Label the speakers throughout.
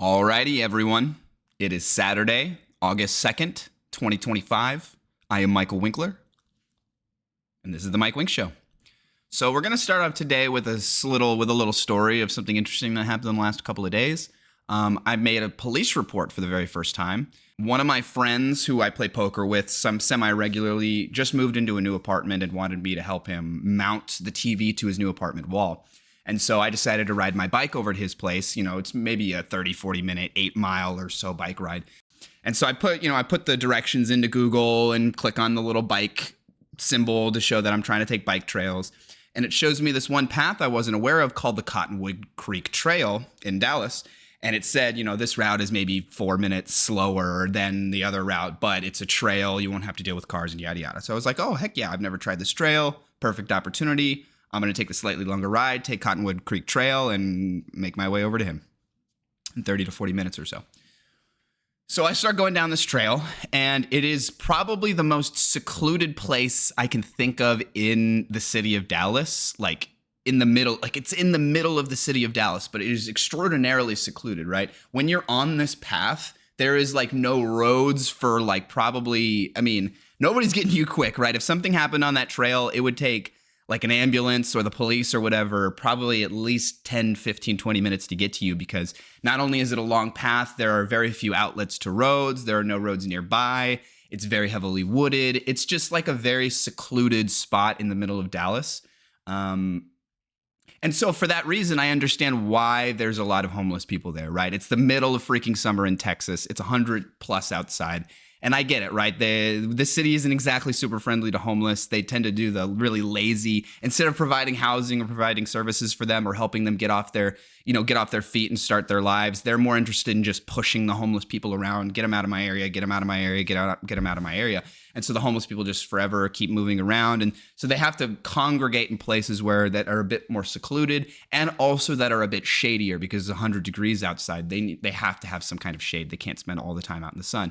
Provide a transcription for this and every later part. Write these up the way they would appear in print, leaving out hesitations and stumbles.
Speaker 1: Alrighty, everyone. It is Saturday, August 2nd, 2025. I am Michael Winkler, and this is the Mike Wink Show. So we're going to start off today with a little story of something interesting that happened in the last couple of days. I made a police report for the very first time. One of my friends who I play poker with semi-regularly just moved into a new apartment and wanted me to help him mount the TV to his new apartment wall. And so I decided to ride my bike over to his place. You know, it's maybe a 30, 40 minute, 8-mile or so bike ride. And so I put the directions into Google and click on the little bike symbol to show that I'm trying to take bike trails. And it shows me this one path I wasn't aware of called the Cottonwood Creek Trail in Dallas. And it said, this route is maybe 4 minutes slower than the other route, but it's a trail. You won't have to deal with cars and yada, yada. So I was like, oh, heck yeah, I've never tried this trail. Perfect opportunity. I'm going to take the slightly longer ride, take Cottonwood Creek Trail, and make my way over to him in 30 to 40 minutes or so. So I start going down this trail, and it is probably the most secluded place I can think of in the city of Dallas, it's in the middle of the city of Dallas, but it is extraordinarily secluded, right? When you're on this path, there is no roads for nobody's getting you quick, right? If something happened on that trail, it would take an ambulance or the police or whatever, probably at least 10, 15, 20 minutes to get to you, because not only is it a long path, there are very few outlets to roads. There are no roads nearby. It's very heavily wooded. It's just a very secluded spot in the middle of Dallas. And so for that reason, I understand why there's a lot of homeless people there, right? It's the middle of freaking summer in Texas. It's 100 plus outside. And I get it, right? The city isn't exactly super friendly to homeless. They tend to do the really lazy, instead of providing housing or providing services for them or helping them get off their feet and start their lives. They're more interested in just pushing the homeless people around, get them out of my area, get them out of my area, get them out of my area. And so the homeless people just forever keep moving around. And so they have to congregate in places that are a bit more secluded and also that are a bit shadier, because it's 100 degrees outside. They have to have some kind of shade. They can't spend all the time out in the sun.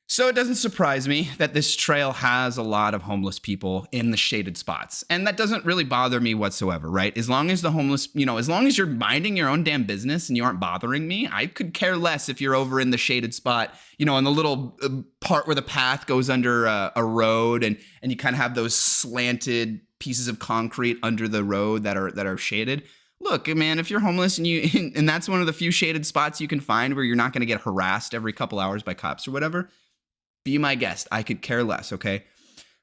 Speaker 1: So it doesn't surprise me that this trail has a lot of homeless people in the shaded spots. And that doesn't really bother me whatsoever, right? As long as the homeless, as long as you're minding your own damn business and you aren't bothering me, I could care less if you're over in the shaded spot, in the little part where the path goes under a road and you kind of have those slanted pieces of concrete under the road that are shaded. Look, man, if you're homeless and that's one of the few shaded spots you can find where you're not going to get harassed every couple hours by cops or whatever, be my guest. I could care less, okay?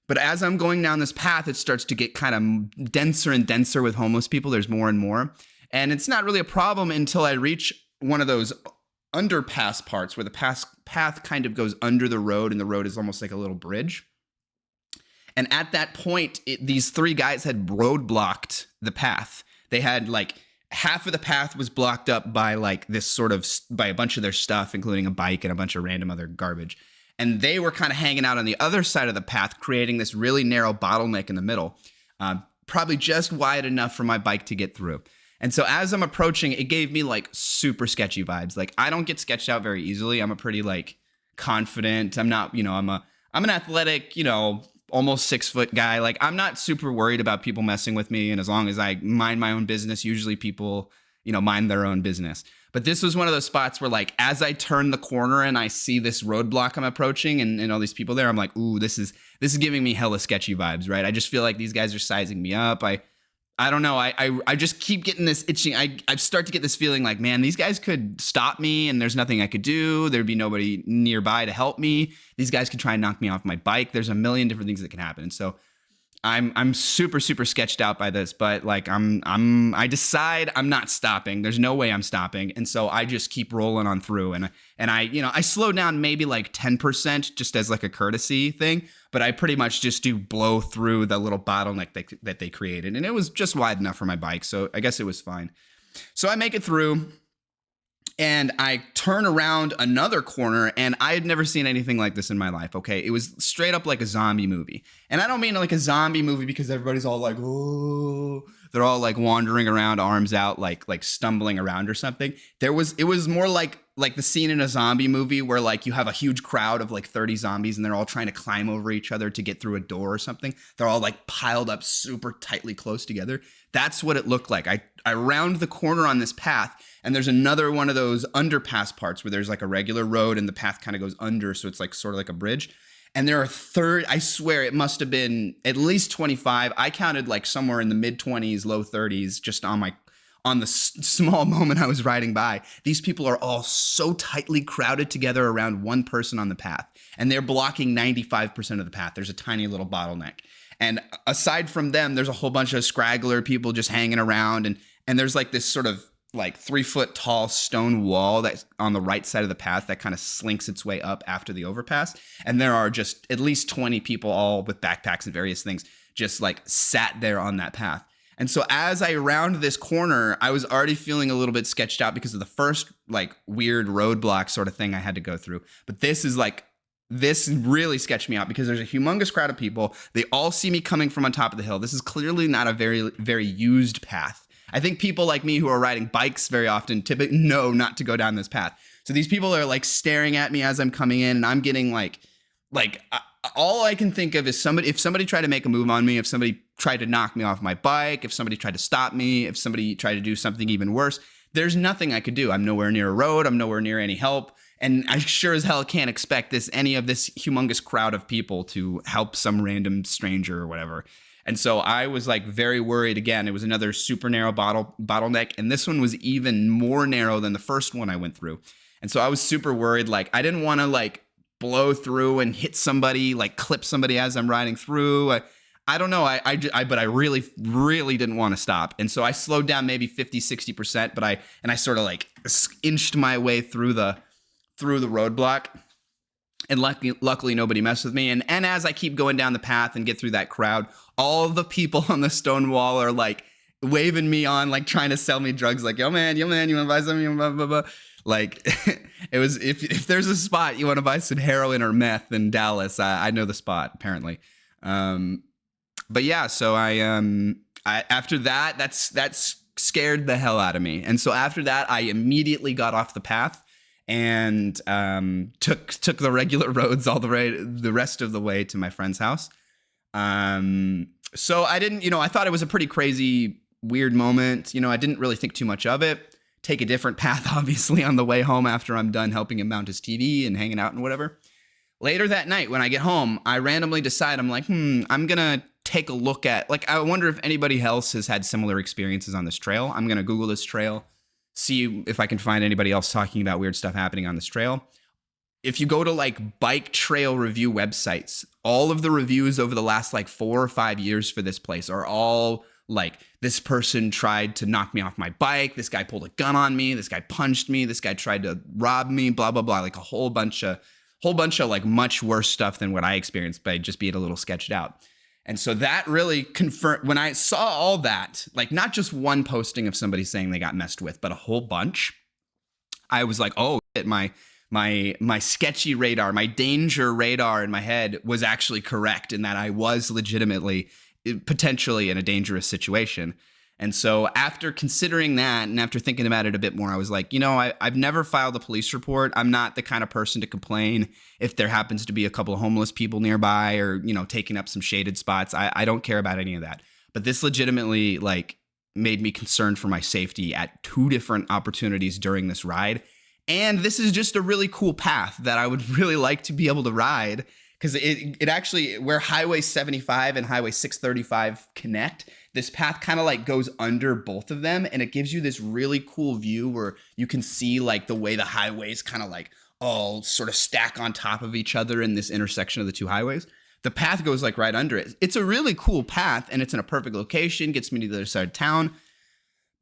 Speaker 1: But as I'm going down this path, it starts to get kind of denser and denser with homeless people. There's more and more. And it's not really a problem until I reach one of those underpass parts where the path kind of goes under the road and the road is almost like a little bridge. And at that point, these three guys had roadblocked the path. They had half of the path was blocked up by by a bunch of their stuff, including a bike and a bunch of random other garbage. And they were kind of hanging out on the other side of the path, creating this really narrow bottleneck in the middle, probably just wide enough for my bike to get through. And so as I'm approaching, it gave me super sketchy vibes. I don't get sketched out very easily. I'm a pretty confident. I'm not, I'm an athletic, almost 6-foot guy. I'm not super worried about people messing with me. And as long as I mind my own business, usually people, mind their own business. But this was one of those spots where as I turn the corner and I see this roadblock I'm approaching and all these people there, I'm like, ooh, this is giving me hella sketchy vibes, right? I just feel like these guys are sizing me up. I don't know. I just keep getting this itching. I start to get this feeling man, these guys could stop me and there's nothing I could do. There'd be nobody nearby to help me. These guys could try and knock me off my bike. There's a million different things that can happen. And so I'm super, super sketched out by this, but I decide I'm not stopping. There's no way I'm stopping. And so I just keep rolling on through and I slow down maybe 10% just as a courtesy thing, but I pretty much just do blow through the little bottleneck that they created. And it was just wide enough for my bike. So I guess it was fine. So I make it through. And I turn around another corner, and I had never seen anything like this in my life, okay? It was straight up like a zombie movie. And I don't mean a zombie movie because everybody's all oh, they're all wandering around, arms out, stumbling around or something. It was more like the scene in a zombie movie where you have a huge crowd of 30 zombies and they're all trying to climb over each other to get through a door or something. They're all piled up super tightly close together. That's what it looked like. I round the corner on this path, And there's another one of those underpass parts where there's like a regular road and the path kind of goes under. So it's like sort of like a bridge. And there are I swear it must have been at least 25. I counted like somewhere in the mid 20s, low 30s, just on the small moment I was riding by. These people are all so tightly crowded together around one person on the path, and they're blocking 95% of the path. There's a tiny little bottleneck. And aside from them, there's a whole bunch of scraggler people just hanging around. And there's like this sort of like 3-foot tall stone wall that's on the right side of the path that kind of slinks its way up after the overpass. And there are just at least 20 people, all with backpacks and various things, just like sat there on that path. And so as I round this corner, I was already feeling a little bit sketched out because of the first like weird roadblock sort of thing I had to go through. But this really sketched me out because there's a humongous crowd of people. They all see me coming from on top of the hill. This is clearly not a very, very used path. I think people like me who are riding bikes very often typically know not to go down this path. So these people are like staring at me as I'm coming in, and I'm getting all I can think of is if somebody tried to make a move on me, if somebody tried to knock me off my bike, if somebody tried to stop me, if somebody tried to do something even worse, there's nothing I could do. I'm nowhere near a road. I'm nowhere near any help. And I sure as hell can't expect any of this humongous crowd of people to help some random stranger or whatever. And so I was like very worried again. It was another super narrow bottleneck. And this one was even more narrow than the first one I went through. And so I was super worried. Like I didn't want to like blow through and hit somebody, like clip somebody as I'm riding through. I don't know. But I really, really didn't want to stop. And so I slowed down maybe 50, 60%, but I sort of like inched my way through the roadblock. And luckily nobody messed with me. And as I keep going down the path and get through that crowd, all the people on the stone wall are like waving me on, like trying to sell me drugs. Like, yo man, you want to buy something? Blah, blah, blah. Like it was, if there's a spot you want to buy some heroin or meth in Dallas, I know the spot apparently. But yeah, so I after that's scared the hell out of me. And so after that, I immediately got off the path and took the regular roads all the rest of the way to my friend's house. So I didn't, I thought it was a pretty crazy, weird moment. I didn't really think too much of it. Take a different path, obviously, on the way home after I'm done helping him mount his TV and hanging out and whatever. Later that night, when I get home, I randomly decide, I'm like, I'm going to take a look at, like, I wonder if anybody else has had similar experiences on this trail. I'm going to Google this trail, see if I can find anybody else talking about weird stuff happening on this trail. If you go to like bike trail review websites, all of the reviews over the last like 4 or 5 years for this place are all like, this person tried to knock me off my bike. This guy pulled a gun on me. This guy punched me. This guy tried to rob me, blah, blah, blah. Like a whole bunch of like much worse stuff than what I experienced by just being a little sketched out. And so that really confirmed when I saw all that, like not just one posting of somebody saying they got messed with, but a whole bunch. I was like, oh, shit, my sketchy radar, my danger radar in my head was actually correct in that I was legitimately potentially in a dangerous situation. And so after considering that and after thinking about it a bit more, I was like, I've never filed a police report. I'm not the kind of person to complain if there happens to be a couple of homeless people nearby or, taking up some shaded spots. I don't care about any of that. But this legitimately like made me concerned for my safety at 2 different opportunities during this ride. And this is just a really cool path that I would really like to be able to ride. Because it actually, where Highway 75 and Highway 635 connect, this path kind of like goes under both of them. And it gives you this really cool view where you can see like the way the highways kind of like all sort of stack on top of each other in this intersection of the 2 highways. The path goes like right under it. It's a really cool path and it's in a perfect location, gets me to the other side of town.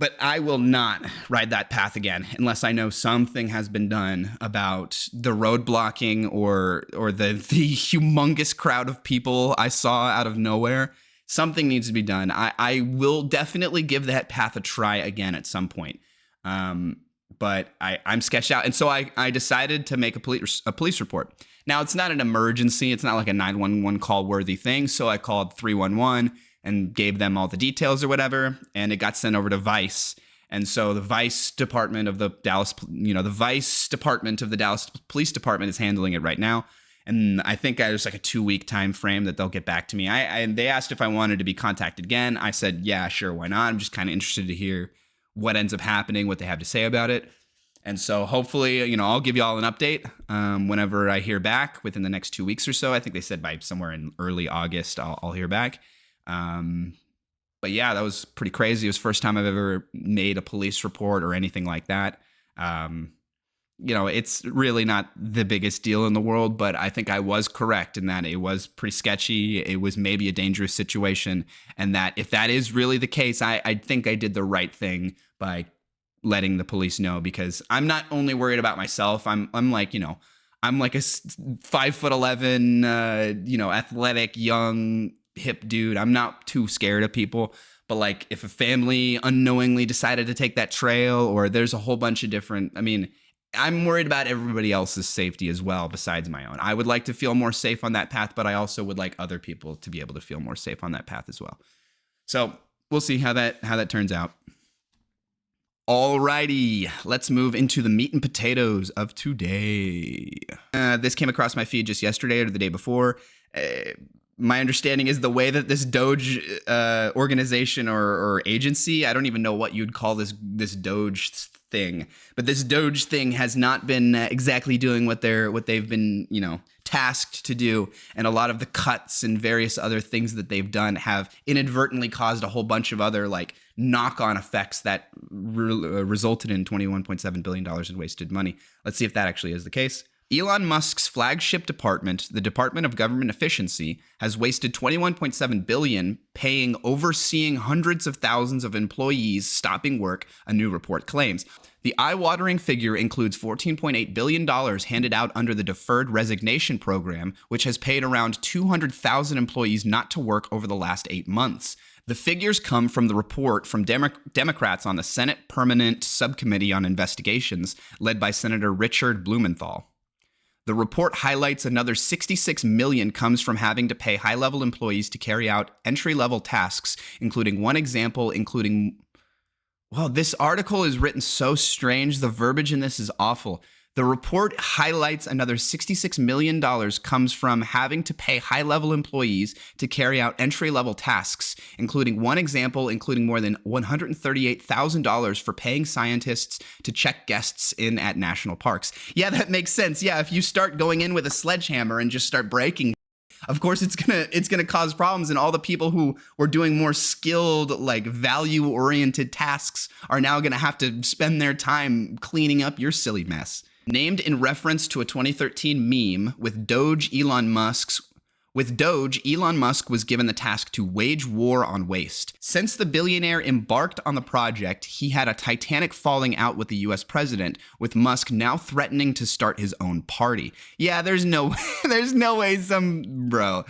Speaker 1: But I will not ride that path again unless I know something has been done about the road blocking or the humongous crowd of people I saw out of nowhere. Something needs to be done. I will definitely give that path a try again at some point. But I'm sketched out. And so I decided to make a police report. Now, it's not an emergency. It's not like a 911 call worthy thing. So I called 311. And gave them all the details or whatever, and it got sent over to Vice. And so the Vice Department of the Dallas, the Vice Department of the Dallas Police Department is handling it right now. And I think there's like a 2-week time frame that they'll get back to me. They asked if I wanted to be contacted again. I said, yeah, sure, why not? I'm just kind of interested to hear what ends up happening, what they have to say about it. And so hopefully, I'll give you all an update whenever I hear back within the next 2 weeks or so. I think they said by somewhere in early August, I'll hear back. But yeah, that was pretty crazy. It was the first time I've ever made a police report or anything like that. It's really not the biggest deal in the world, but I think I was correct in that it was pretty sketchy. It was maybe a dangerous situation. And that if that is really the case, I think I did the right thing by letting the police know, because I'm not only worried about myself. I'm like a 5'11", athletic, young, hip dude. I'm not too scared of people. But like if a family unknowingly decided to take that trail, or there's a whole bunch of different, I'm worried about everybody else's safety as well besides my own. I would like to feel more safe on that path, but I also would like other people to be able to feel more safe on that path as well. So we'll see how that turns out. Alrighty, let's move into the meat and potatoes of today. This came across my feed just yesterday or the day before. My understanding is the way that this DOGE organization or agency, I don't even know what you'd call this DOGE thing, but this DOGE thing has not been exactly doing what they've been tasked to do, and a lot of the cuts and various other things that they've done have inadvertently caused a whole bunch of other like knock-on effects that resulted in $21.7 billion in wasted money. Let's see if that actually is the case. Elon Musk's flagship department, the Department of Government Efficiency, has wasted $21.7 billion overseeing hundreds of thousands of employees stopping work, a new report claims. The eye-watering figure includes $14.8 billion handed out under the Deferred Resignation Program, which has paid around 200,000 employees not to work over the last 8 months. The figures come from the report from Democrats on the Senate Permanent Subcommittee on Investigations, led by Senator Richard Blumenthal. The report highlights another $66 million comes from having to pay high-level employees to carry out entry-level tasks, including one example, Well, this article is written so strange. The verbiage in this is awful. The report highlights another $66 million comes from having to pay high-level employees to carry out entry-level tasks, including one example, including more than $138,000 for paying scientists to check guests in at national parks. Yeah, that makes sense. Yeah, if you start going in with a sledgehammer and just start breaking, of course it's gonna cause problems, and all the people who were doing more skilled, like value-oriented tasks are now gonna have to spend their time cleaning up your silly mess. Named in reference to a 2013 meme with Doge, Elon Musk was given the task to wage war on waste. Since the billionaire embarked on the project, he had a titanic falling out with the US president, with Musk now threatening to start his own party. Yeah, there's no way bro.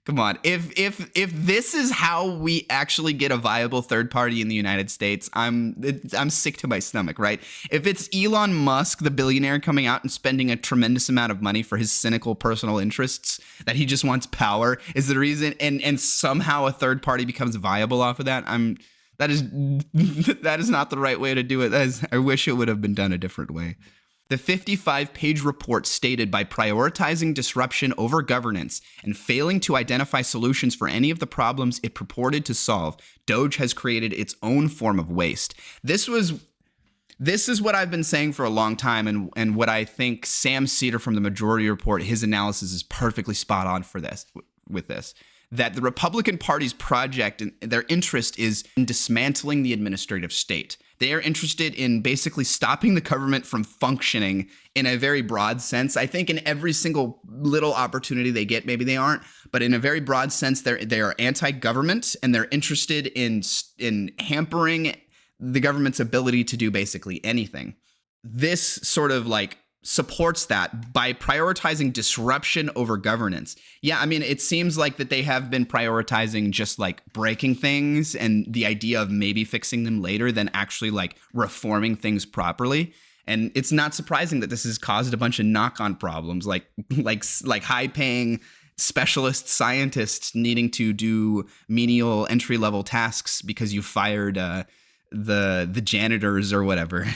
Speaker 1: Come on. If this is how we actually get a viable third party in the United States, I'm sick to my stomach, right? If it's Elon Musk, the billionaire, coming out and spending a tremendous amount of money for his cynical personal interests, that he just wants power, is the reason, and somehow a third party becomes viable off of that, that is not the right way to do it. I wish it would have been done a different way. The 55-page report stated by prioritizing disruption over governance and failing to identify solutions for any of the problems it purported to solve, DOGE has created its own form of waste. This is what I've been saying for a long time, and what I think Sam Cedar from the Majority Report, his analysis is perfectly spot on for this. That the Republican Party's project and their interest is in dismantling the administrative state. They are interested in basically stopping the government from functioning in a very broad sense. I think in every single little opportunity they get, maybe they aren't, but in a very broad sense, they are anti-government, and they're interested in hampering the government's ability to do basically anything. This sort of like supports that by prioritizing disruption over governance. Yeah, I mean, it seems like that they have been prioritizing just like breaking things and the idea of maybe fixing them later than actually like reforming things properly. And it's not surprising that this has caused a bunch of knock-on problems, like high-paying specialist scientists needing to do menial entry-level tasks because you fired the janitors or whatever.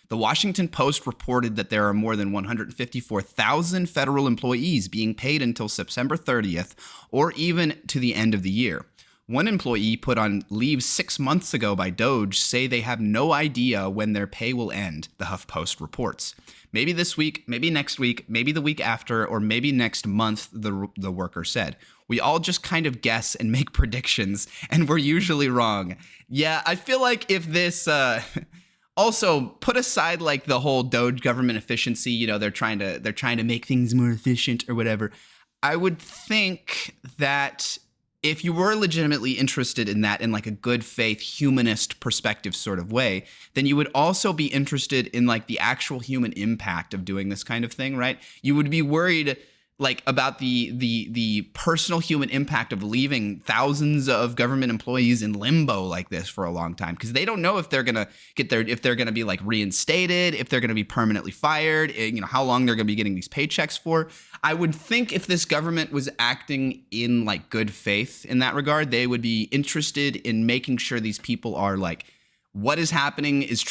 Speaker 1: The Washington Post reported that there are more than 154,000 federal employees being paid until September 30th, or even to the end of the year. One employee put on leave 6 months ago by DOGE say they have no idea when their pay will end, the HuffPost reports. Maybe this week, maybe next week, maybe the week after, or maybe next month, the worker said. We all just kind of guess and make predictions, and we're usually wrong. Yeah, I feel like if this... Also, put aside like the whole DOGE government efficiency, you know, they're trying to make things more efficient or whatever. I would think that if you were legitimately interested in that in like a good faith humanist perspective sort of way, then you would also be interested in like the actual human impact of doing this kind of thing, right? You would be worried like about the personal human impact of leaving thousands of government employees in limbo like this for a long time, because they don't know if they're gonna if they're gonna be like reinstated, if they're gonna be permanently fired, you know, how long they're gonna be getting these paychecks for. I would think if this government was acting in like good faith in that regard, they would be interested in making sure these people are like, what is happening is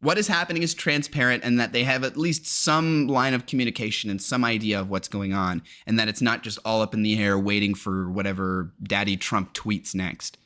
Speaker 1: what is happening is transparent, and that they have at least some line of communication and some idea of what's going on, and that it's not just all up in the air waiting for whatever Daddy Trump tweets next.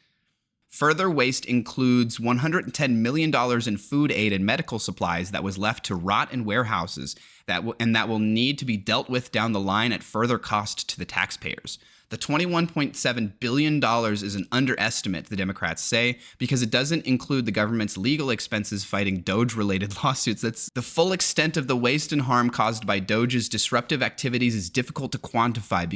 Speaker 1: Further waste includes $110 million in food aid and medical supplies that was left to rot in warehouses that will need to be dealt with down the line at further cost to the taxpayers. The $21.7 billion is an underestimate, the Democrats say, because it doesn't include the government's legal expenses fighting DOGE-related lawsuits. That's the full extent of the waste and harm caused by DOGE's disruptive activities is difficult to quantify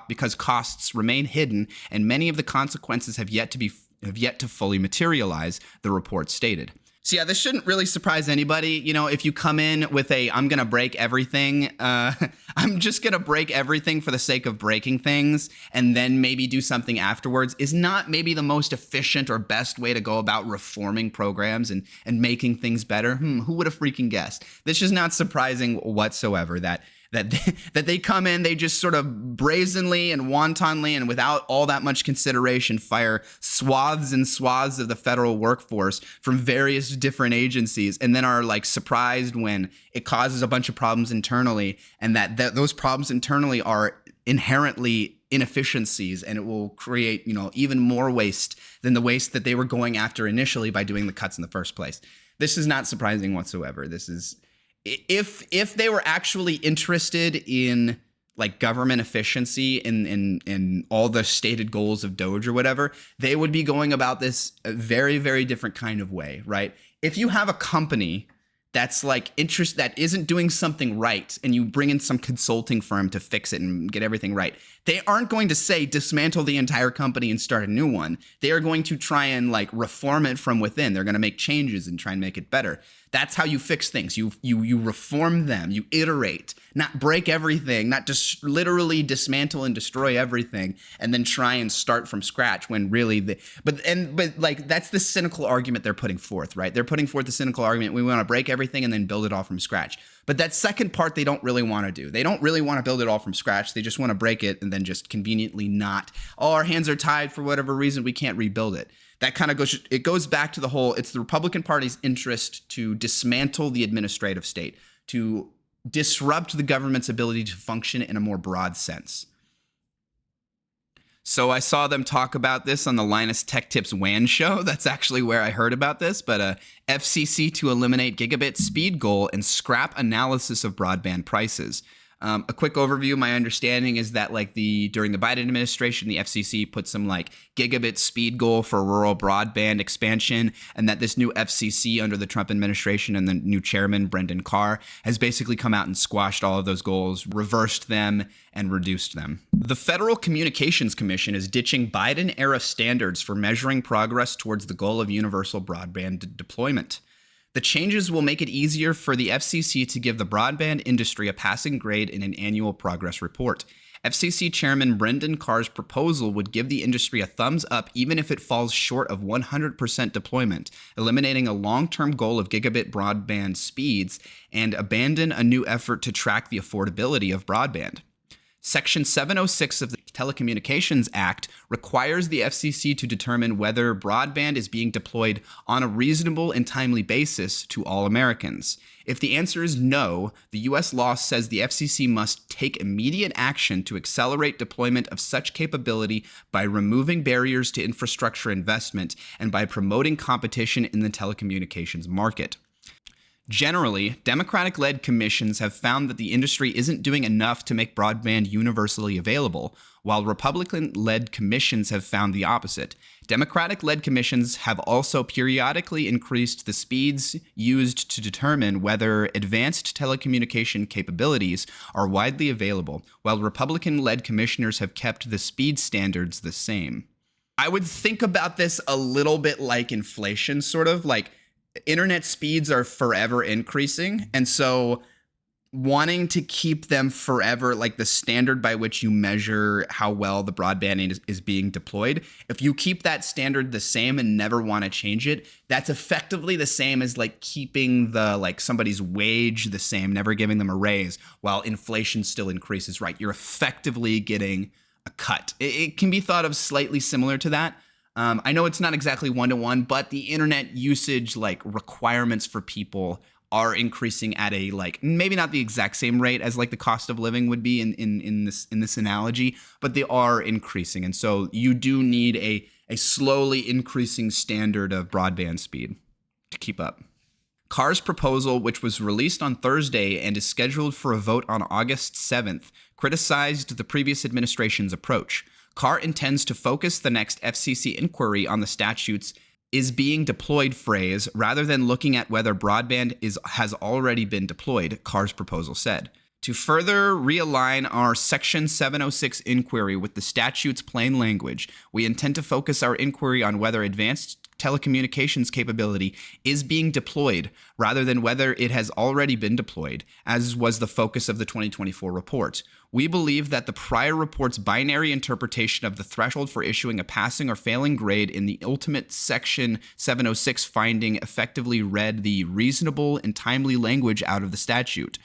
Speaker 1: because costs remain hidden and many of the consequences have yet to fully materialize, the report stated. So yeah, this shouldn't really surprise anybody. You know, if you come in with I'm going to break everything, I'm just going to break everything for the sake of breaking things and then maybe do something afterwards is not maybe the most efficient or best way to go about reforming programs and making things better. Who would have freaking guessed? This is not surprising whatsoever that they come in, they just sort of brazenly and wantonly and without all that much consideration fire swaths and swaths of the federal workforce from various different agencies, and then are like surprised when it causes a bunch of problems internally, and that those problems internally are inherently inefficiencies, and it will create, you know, even more waste than the waste that they were going after initially by doing the cuts in the first place. This is not surprising whatsoever. This is if they were actually interested in like government efficiency in all the stated goals of DOGE or whatever, they would be going about this a very, very different kind of way, right? If you have a company that's like that isn't doing something right, and you bring in some consulting firm to fix it and get everything right, they aren't going to say dismantle the entire company and start a new one. They are going to try and like reform it from within. They're going to make changes and try and make it better. That's how you fix things. You reform them. You iterate, not break everything, not just literally dismantle and destroy everything and then try and start from scratch when really but like that's the cynical argument they're putting forth, right? They're putting forth the cynical argument. We want to break everything and then build it all from scratch. But that second part, they don't really want to do. They don't really want to build it all from scratch. They just want to break it and then just conveniently not. Oh, our hands are tied for whatever reason. We can't rebuild it. That kind of goes back to the whole, it's the Republican Party's interest to dismantle the administrative state, to disrupt the government's ability to function in a more broad sense. So I saw them talk about this on the Linus Tech Tips WAN show. That's actually where I heard about this. But FCC to eliminate gigabit speed goal and scrap analysis of broadband prices. A quick overview. My understanding is that like during the Biden administration, the FCC put some like gigabit speed goal for rural broadband expansion, and that this new FCC under the Trump administration and the new chairman, Brendan Carr, has basically come out and squashed all of those goals, reversed them, and reduced them. The Federal Communications Commission is ditching Biden-era standards for measuring progress towards the goal of universal broadband deployment. The changes will make it easier for the FCC to give the broadband industry a passing grade in an annual progress report. FCC Chairman Brendan Carr's proposal would give the industry a thumbs up even if it falls short of 100% deployment, eliminating a long-term goal of gigabit broadband speeds and abandon a new effort to track the affordability of broadband. Section 706 of the Telecommunications Act requires the FCC to determine whether broadband is being deployed on a reasonable and timely basis to all Americans. If the answer is no, the U.S. law says the FCC must take immediate action to accelerate deployment of such capability by removing barriers to infrastructure investment and by promoting competition in the telecommunications market. Generally, Democratic-led commissions have found that the industry isn't doing enough to make broadband universally available, while Republican-led commissions have found the opposite. Democratic-led commissions have also periodically increased the speeds used to determine whether advanced telecommunication capabilities are widely available, while Republican-led commissioners have kept the speed standards the same. I would think about this a little bit like inflation, sort of like internet speeds are forever increasing. And so wanting to keep them forever, like the standard by which you measure how well the broadband is being deployed, if you keep that standard the same and never want to change it, that's effectively the same as like keeping the like somebody's wage the same, never giving them a raise while inflation still increases, right? You're effectively getting a cut. It can be thought of slightly similar to that. I know it's not exactly one-to-one, but the internet usage like requirements for people are increasing at a like maybe not the exact same rate as like the cost of living would be in this analogy, but they are increasing. And so you do need a slowly increasing standard of broadband speed to keep up. Carr's proposal, which was released on Thursday and is scheduled for a vote on August 7th, criticized the previous administration's approach. Carr intends to focus the next FCC inquiry on the statute's "is being deployed" phrase rather than looking at whether broadband has already been deployed, Carr's proposal said. To further realign our Section 706 inquiry with the statute's plain language, we intend to focus our inquiry on whether advanced telecommunications capability is being deployed rather than whether it has already been deployed, as was the focus of the 2024 report. We believe that the prior report's binary interpretation of the threshold for issuing a passing or failing grade in the ultimate Section 706 finding effectively read the reasonable and timely language out of the statute.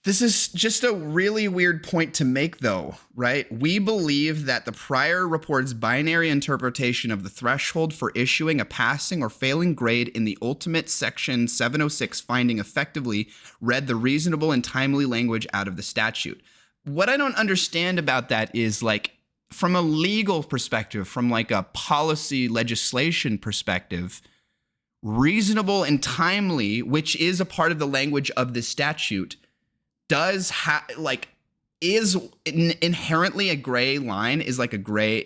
Speaker 1: This is just a really weird point to make, though, right? We believe that the prior report's binary interpretation of the threshold for issuing a passing or failing grade in the ultimate Section 706 finding effectively read the reasonable and timely language out of the statute. What I don't understand about that is, like, from a legal perspective, from like a policy legislation perspective, reasonable and timely, which is a part of the language of this statute, is inherently a gray line, is like a gray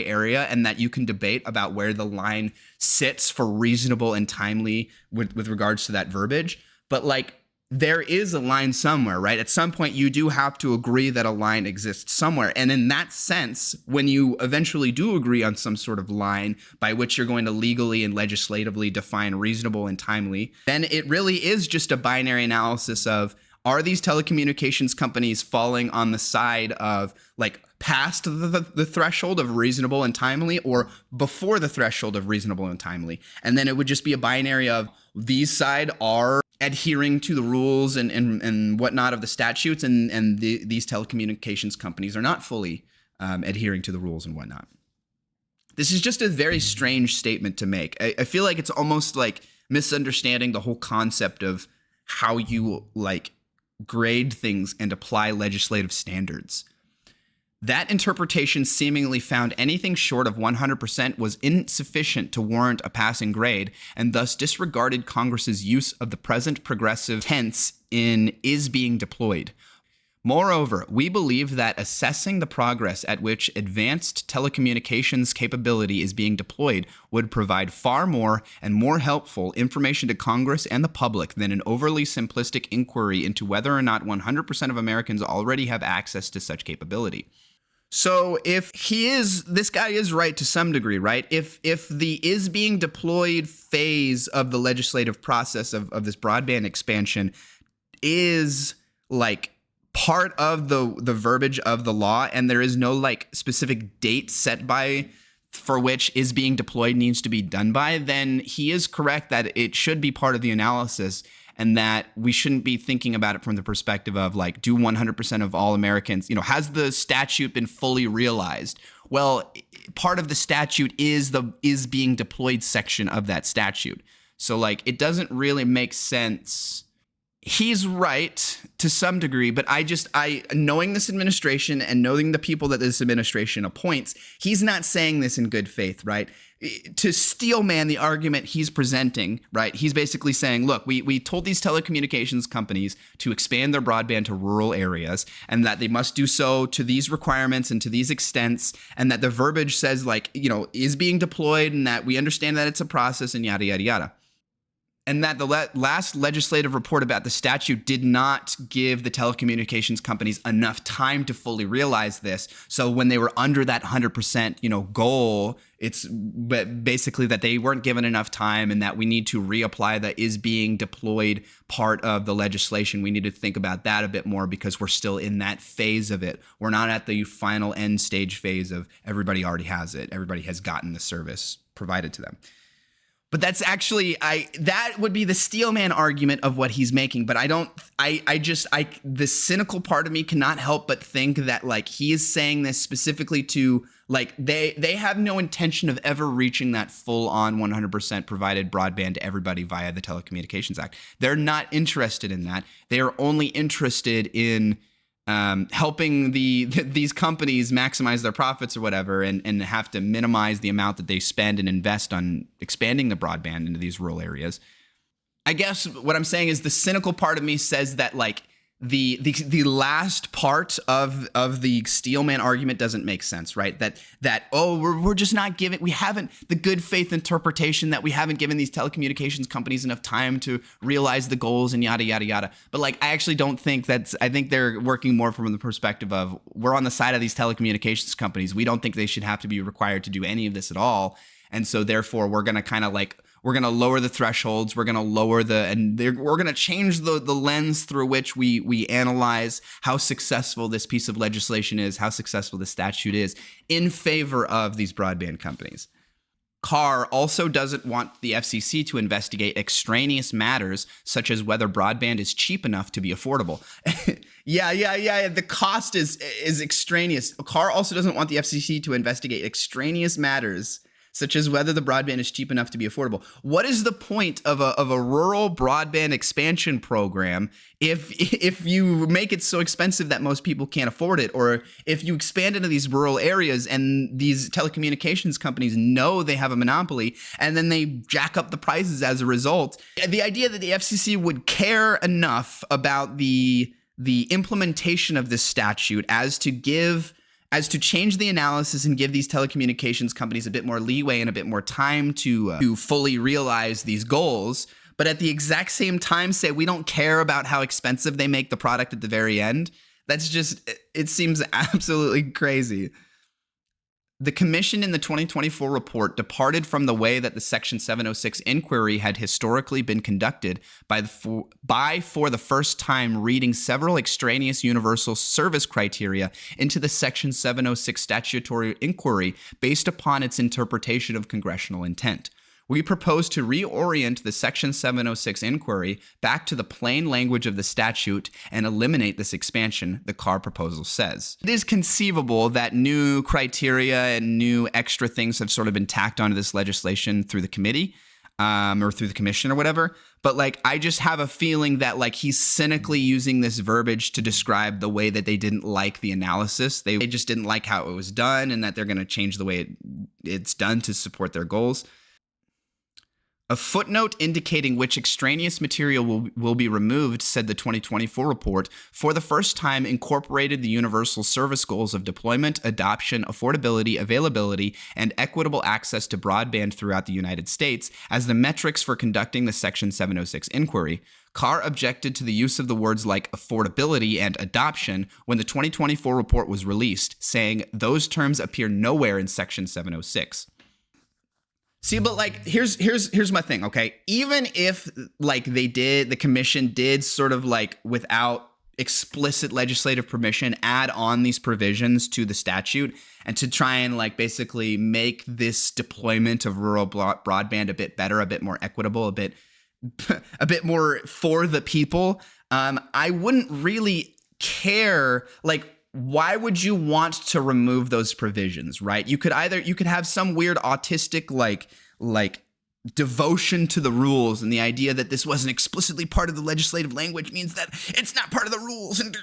Speaker 1: area, and that you can debate about where the line sits for reasonable and timely with regards to that verbiage. But like, there is a line somewhere, right? At some point, you do have to agree that a line exists somewhere. And in that sense, when you eventually do agree on some sort of line by which you're going to legally and legislatively define reasonable and timely, then it really is just a binary analysis of, are these telecommunications companies falling on the side of like past the threshold of reasonable and timely or before the threshold of reasonable and timely? And then it would just be a binary of these side are adhering to the rules and whatnot of the statutes, and these telecommunications companies are not fully adhering to the rules and whatnot. This is just a very strange statement to make. I feel like it's almost like misunderstanding the whole concept of how you like grade things and apply legislative standards. That interpretation seemingly found anything short of 100% was insufficient to warrant a passing grade, and thus disregarded Congress's use of the present progressive tense in "is being deployed." Moreover, we believe that assessing the progress at which advanced telecommunications capability is being deployed would provide far more and more helpful information to Congress and the public than an overly simplistic inquiry into whether or not 100% of Americans already have access to such capability. So if this guy is right to some degree, right? If the "is being deployed" phase of the legislative process of this broadband expansion is like part of the verbiage of the law, and there is no like specific date set by for which "is being deployed" needs to be done by, then he is correct that it should be part of the analysis. and that we shouldn't be thinking about it from the perspective of like, do 100% of all Americans, has the statute been fully realized? Well, part of the statute is being deployed section of that statute. So like, it doesn't really make sense. He's right to some degree, but knowing this administration and knowing the people that this administration appoints, he's not saying this in good faith, right? To steelman the argument he's presenting, right? He's basically saying, look, we told these telecommunications companies to expand their broadband to rural areas and that they must do so to these requirements and to these extents, and that the verbiage says like, is being deployed and that we understand that it's a process and yada, yada, yada. And that the last legislative report about the statute did not give the telecommunications companies enough time to fully realize this. So when they were under that 100%, goal, it's basically that they weren't given enough time and that we need to reapply the is being deployed part of the legislation. We need to think about that a bit more because we're still in that phase of it. We're not at the final end stage phase of everybody already has it. Everybody has gotten the service provided to them. But that's actually, that would be the steelman argument of what he's making. But the cynical part of me cannot help but think that like he is saying this specifically to like, they have no intention of ever reaching that full on 100% provided broadband to everybody via the Telecommunications Act. They're not interested in that. They are only interested in helping these companies maximize their profits or whatever, and have to minimize the amount that they spend and invest on expanding the broadband into these rural areas. I guess what I'm saying is the cynical part of me says that like the last part of the steelman argument doesn't make sense, right? That we're just not giving, we haven't, the good faith interpretation that we haven't given these telecommunications companies enough time to realize the goals and yada, yada, yada. But like, I actually don't think I think they're working more from the perspective of we're on the side of these telecommunications companies. We don't think they should have to be required to do any of this at all. And so therefore we're going to kind of like, we're going to lower the thresholds. We're going to lower we're going to change the lens through which we analyze how successful this piece of legislation is, how successful the statute is in favor of these broadband companies. Carr also doesn't want the FCC to investigate extraneous matters such as whether broadband is cheap enough to be affordable. Yeah. The cost is extraneous. Carr also doesn't want the FCC to investigate extraneous matters such as whether the broadband is cheap enough to be affordable. What is the point of a rural broadband expansion program if you make it so expensive that most people can't afford it, or if you expand into these rural areas and these telecommunications companies know they have a monopoly and then they jack up the prices as a result? The idea that the FCC would care enough about the implementation of this statute as to change the analysis and give these telecommunications companies a bit more leeway and a bit more time to fully realize these goals, but at the exact same time say we don't care about how expensive they make the product at the very end. That's just, it seems absolutely crazy. The commission in the 2024 report departed from the way that the Section 706 inquiry had historically been conducted by for the first time reading several extraneous universal service criteria into the Section 706 statutory inquiry based upon its interpretation of congressional intent. We propose to reorient the Section 706 inquiry back to the plain language of the statute and eliminate this expansion, the Carr proposal says. It is conceivable that new criteria and new extra things have sort of been tacked onto this legislation through the committee or through the commission or whatever. But like, I just have a feeling that like he's cynically using this verbiage to describe the way that they didn't like the analysis. They just didn't like how it was done, and that they're going to change the way it's done to support their goals. A footnote indicating which extraneous material will be removed, said the 2024 report, for the first time incorporated the universal service goals of deployment, adoption, affordability, availability, and equitable access to broadband throughout the United States as the metrics for conducting the Section 706 inquiry. Carr objected to the use of the words like affordability and adoption when the 2024 report was released, saying those terms appear nowhere in Section 706. See, but like, here's my thing, okay? Even if like the commission did sort of like without explicit legislative permission add on these provisions to the statute and to try and like basically make this deployment of rural broadband a bit better, a bit more equitable, a bit a bit more for the people, I wouldn't really care. Like, why would you want to remove those provisions, right? You could have some weird autistic like devotion to the rules, and the idea that this wasn't explicitly part of the legislative language means that it's not part of the rules and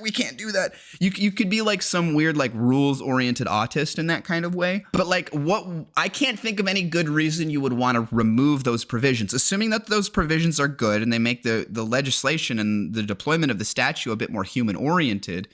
Speaker 1: we can't do that. You could be like some weird like rules oriented autist in that kind of way. But like, what, I can't think of any good reason you would want to remove those provisions, assuming that those provisions are good and they make the legislation and the deployment of the statute a bit more human oriented.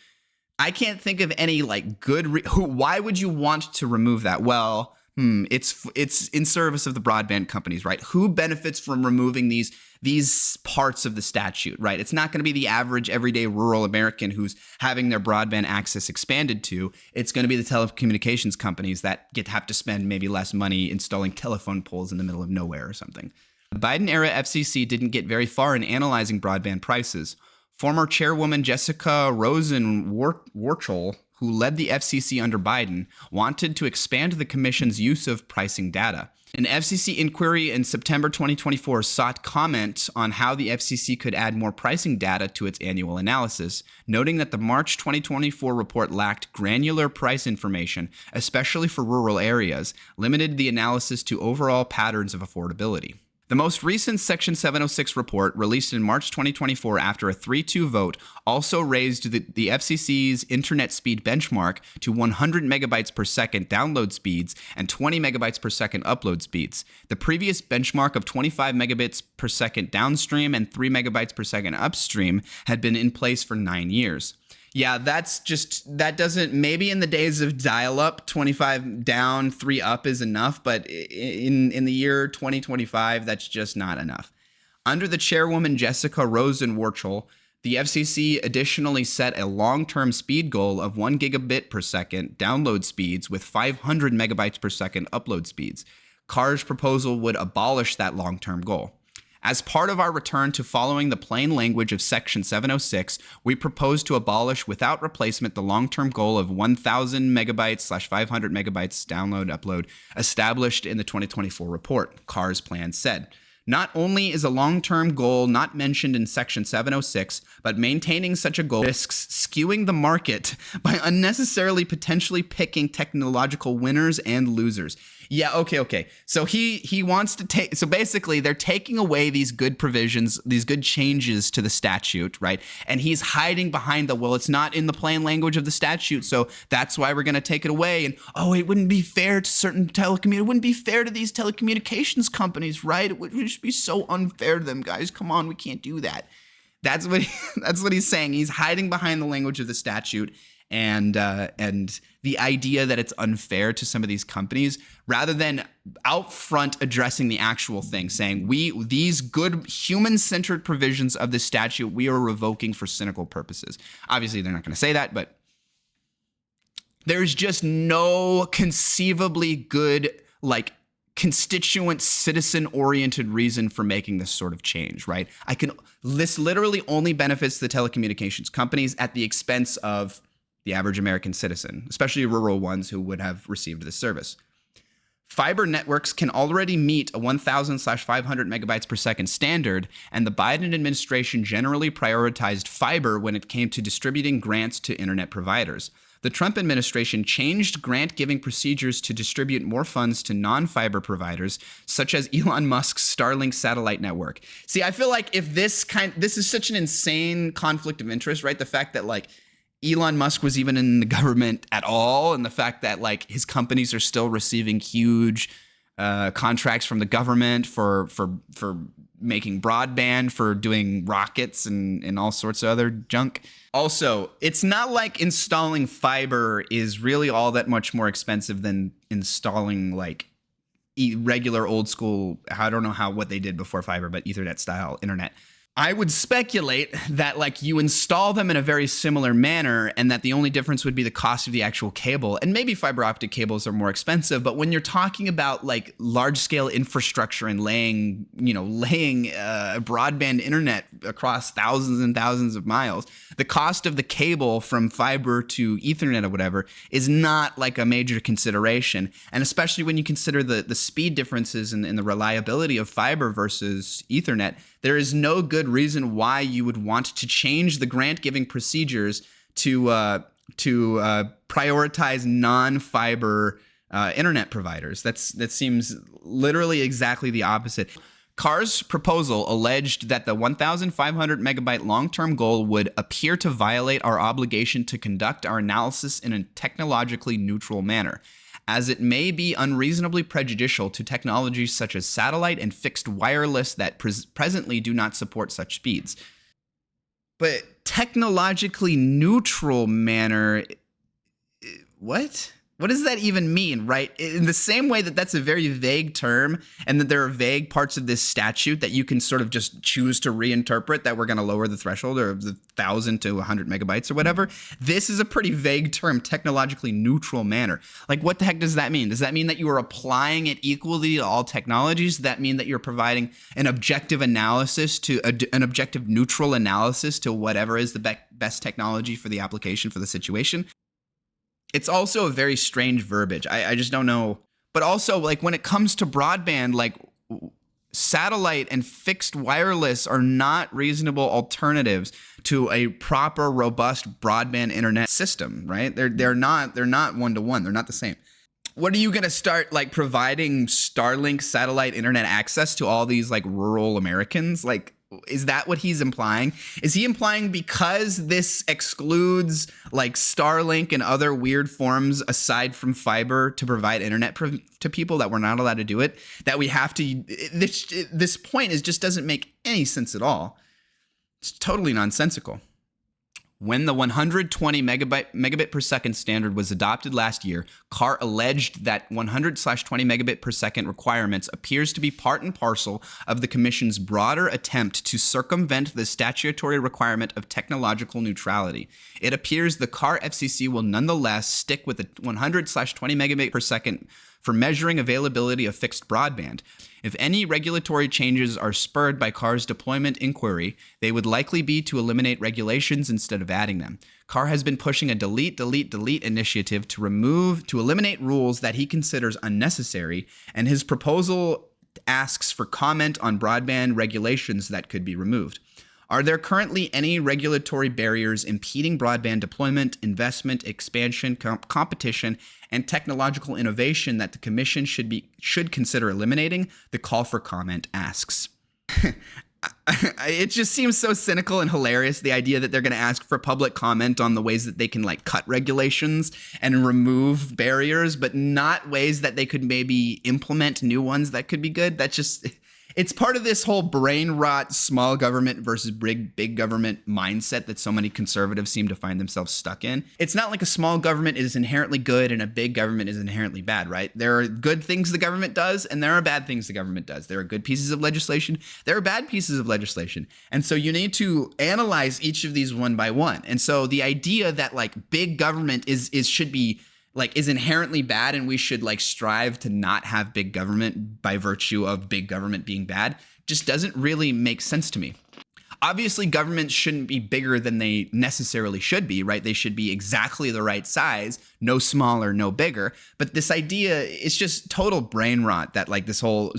Speaker 1: I can't think of any like good why would you want to remove that? Well, it's in service of the broadband companies, right? Who benefits from removing these parts of the statute, right? It's not going to be the average everyday rural American who's having their broadband access expanded to. It's going to be the telecommunications companies that have to spend maybe less money installing telephone poles in the middle of nowhere or something. The Biden-era FCC didn't get very far in analyzing broadband prices. Former chairwoman Jessica Rosenworcel, who led the FCC under Biden, wanted to expand the commission's use of pricing data. An FCC inquiry in September 2024 sought comment on how the FCC could add more pricing data to its annual analysis, noting that the March 2024 report lacked granular price information, especially for rural areas, limited the analysis to overall patterns of affordability. The most recent Section 706 report, released in March 2024 after a 3-2 vote, also raised the FCC's internet speed benchmark to 100 megabytes per second download speeds and 20 megabytes per second upload speeds. The previous benchmark of 25 megabits per second downstream and 3 megabytes per second upstream had been in place for 9 years. Yeah, that doesn't, maybe in the days of dial-up, 25 down, 3 up is enough, but in the year 2025, that's just not enough. Under the chairwoman Jessica Rosenworcel, the FCC additionally set a long-term speed goal of 1 gigabit per second download speeds with 500 megabytes per second upload speeds. Carr's proposal would abolish that long-term goal. As part of our return to following the plain language of Section 706, we propose to abolish without replacement the long-term goal of 1,000 megabytes/500 megabytes download/upload established in the 2024 report, Carr's plan said. Not only is a long-term goal not mentioned in Section 706, but maintaining such a goal risks skewing the market by unnecessarily potentially picking technological winners and losers. Yeah, okay. So he wants to take, so basically they're taking away these good provisions, these good changes to the statute, right? And he's hiding behind well, it's not in the plain language of the statute, so that's why we're going to take it away. And it wouldn't be fair to it wouldn't be fair to these telecommunications companies, right? It would just be so unfair to them, guys. Come on, we can't do that. That's what he's saying. He's hiding behind the language of the statute and the idea that it's unfair to some of these companies, rather than out front addressing the actual thing, saying these good human-centered provisions of the statute we are revoking for cynical purposes. Obviously, they're not going to say that, but there's just no conceivably good, like, constituent, citizen-oriented reason for making this sort of change, right? This literally only benefits the telecommunications companies at the expense of the average American citizen, especially rural ones who would have received this service. Fiber networks can already meet a 1,000/500 megabytes per second standard, and the Biden administration generally prioritized fiber when it came to distributing grants to internet providers. The Trump administration changed grant-giving procedures to distribute more funds to non-fiber providers, such as Elon Musk's Starlink satellite network. See, I feel like if this is such an insane conflict of interest, right? The fact that like Elon Musk was even in the government at all, and the fact that like his companies are still receiving huge contracts from the government for making broadband, for doing rockets and all sorts of other junk. Also, it's not like installing fiber is really all that much more expensive than installing like regular old school, I don't know what they did before fiber, but Ethernet style internet. I would speculate that like you install them in a very similar manner, and that the only difference would be the cost of the actual cable. And maybe fiber optic cables are more expensive, but when you're talking about like large scale infrastructure and laying broadband internet across thousands and thousands of miles. The cost of the cable from fiber to Ethernet or whatever is not like a major consideration. And especially when you consider the speed differences and the reliability of fiber versus Ethernet, there is no good reason why you would want to change the grant giving procedures to prioritize non-fiber internet providers. That seems literally exactly the opposite. Carr's proposal alleged that the 1,500 megabyte long-term goal would appear to violate our obligation to conduct our analysis in a technologically neutral manner, as it may be unreasonably prejudicial to technologies such as satellite and fixed wireless that presently do not support such speeds. But technologically neutral manner, what? What does that even mean, right? In the same way that that's a very vague term and that there are vague parts of this statute that you can sort of just choose to reinterpret, that we're going to lower the threshold or the 1,000 to 100 megabytes or whatever. This is a pretty vague term, technologically neutral manner. Like, what the heck does that mean? Does that mean that you are applying it equally to all technologies? Does that mean that you're providing an objective analysis to an objective neutral analysis to whatever is the best technology for the application for the situation? It's also a very strange verbiage. I just don't know. But also, like, when it comes to broadband, like, satellite and fixed wireless are not reasonable alternatives to a proper, robust broadband internet system, right? They're not one-to-one. They're not the same. What are you going to start, like, providing Starlink satellite internet access to all these, like, rural Americans? Like, is that what he's implying? Is he implying because this excludes like Starlink and other weird forms aside from fiber to provide internet to people that we're not allowed to do it, that we have to, this point just doesn't make any sense at all. It's totally nonsensical. When the 120 megabit per second standard was adopted last year, Carr alleged that 100/20 megabit per second requirements appears to be part and parcel of the Commission's broader attempt to circumvent the statutory requirement of technological neutrality. It appears the Carr FCC will nonetheless stick with the 100/20 megabit per second for measuring availability of fixed broadband. If any regulatory changes are spurred by Carr's deployment inquiry, they would likely be to eliminate regulations instead of adding them. Carr has been pushing a delete initiative to eliminate rules that he considers unnecessary, and his proposal asks for comment on broadband regulations that could be removed. Are there currently any regulatory barriers impeding broadband deployment, investment, expansion, competition, and technological innovation that the Commission should consider eliminating? The call for comment asks. It just seems so cynical and hilarious, the idea that they're going to ask for public comment on the ways that they can like cut regulations and remove barriers, but not ways that they could maybe implement new ones that could be good. That's just... It's part of this whole brain rot, small government versus big government mindset that so many conservatives seem to find themselves stuck in. It's not like a small government is inherently good and a big government is inherently bad, right? There are good things the government does and there are bad things the government does. There are good pieces of legislation. There are bad pieces of legislation. And so you need to analyze each of these one by one. And so the idea that like big government is inherently bad and we should like strive to not have big government by virtue of big government being bad just doesn't really make sense to me. Obviously, governments shouldn't be bigger than they necessarily should be, right? They should be exactly the right size, no smaller, no bigger. But this idea is just total brain rot that like this whole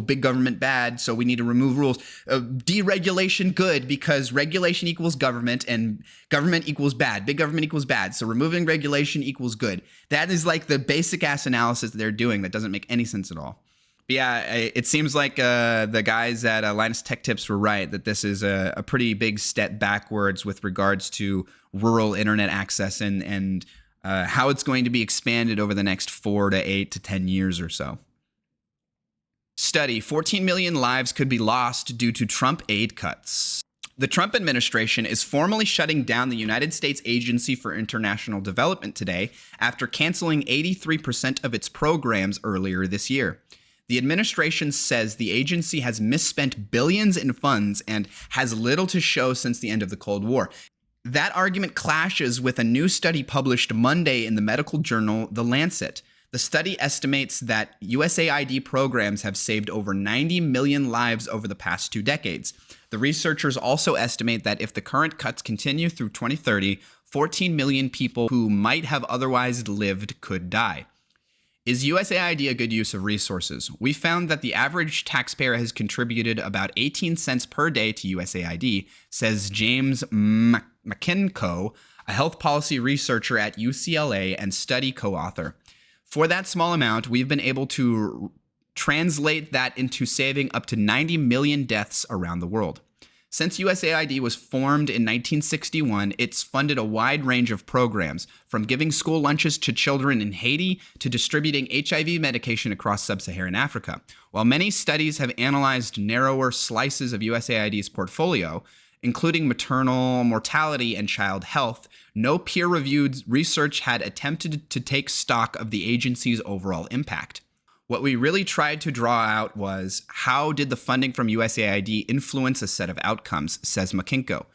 Speaker 1: big government bad, so we need to remove rules. Deregulation good because regulation equals government and government equals bad. Big government equals bad. So removing regulation equals good. That is like the basic ass analysis that they're doing that doesn't make any sense at all. But yeah, it seems like the guys at Linus Tech Tips were right that this is a pretty big step backwards with regards to rural internet access and how it's going to be expanded over the next 4 to 8 to 10 years or so. Study: 14 million lives could be lost due to Trump aid cuts. The Trump administration is formally shutting down the United States Agency for International Development today after canceling 83% of its programs earlier this year. The administration says the agency has misspent billions in funds and has little to show since the end of the Cold War. That argument clashes with a new study published Monday in the medical journal The Lancet. The study estimates that USAID programs have saved over 90 million lives over the past 2 decades. The researchers also estimate that if the current cuts continue through 2030, 14 million people who might have otherwise lived could die. Is USAID a good use of resources? We found that the average taxpayer has contributed about 18 cents per day to USAID, says James McKinco, a health policy researcher at UCLA and study co-author. For that small amount, we've been able to translate that into saving up to 90 million deaths around the world. Since USAID was formed in 1961, it's funded a wide range of programs, from giving school lunches to children in Haiti to distributing HIV medication across sub-Saharan Africa. While many studies have analyzed narrower slices of USAID's portfolio, including maternal mortality and child health, no peer-reviewed research had attempted to take stock of the agency's overall impact. What we really tried to draw out was, how did the funding from USAID influence a set of outcomes, says McKinco.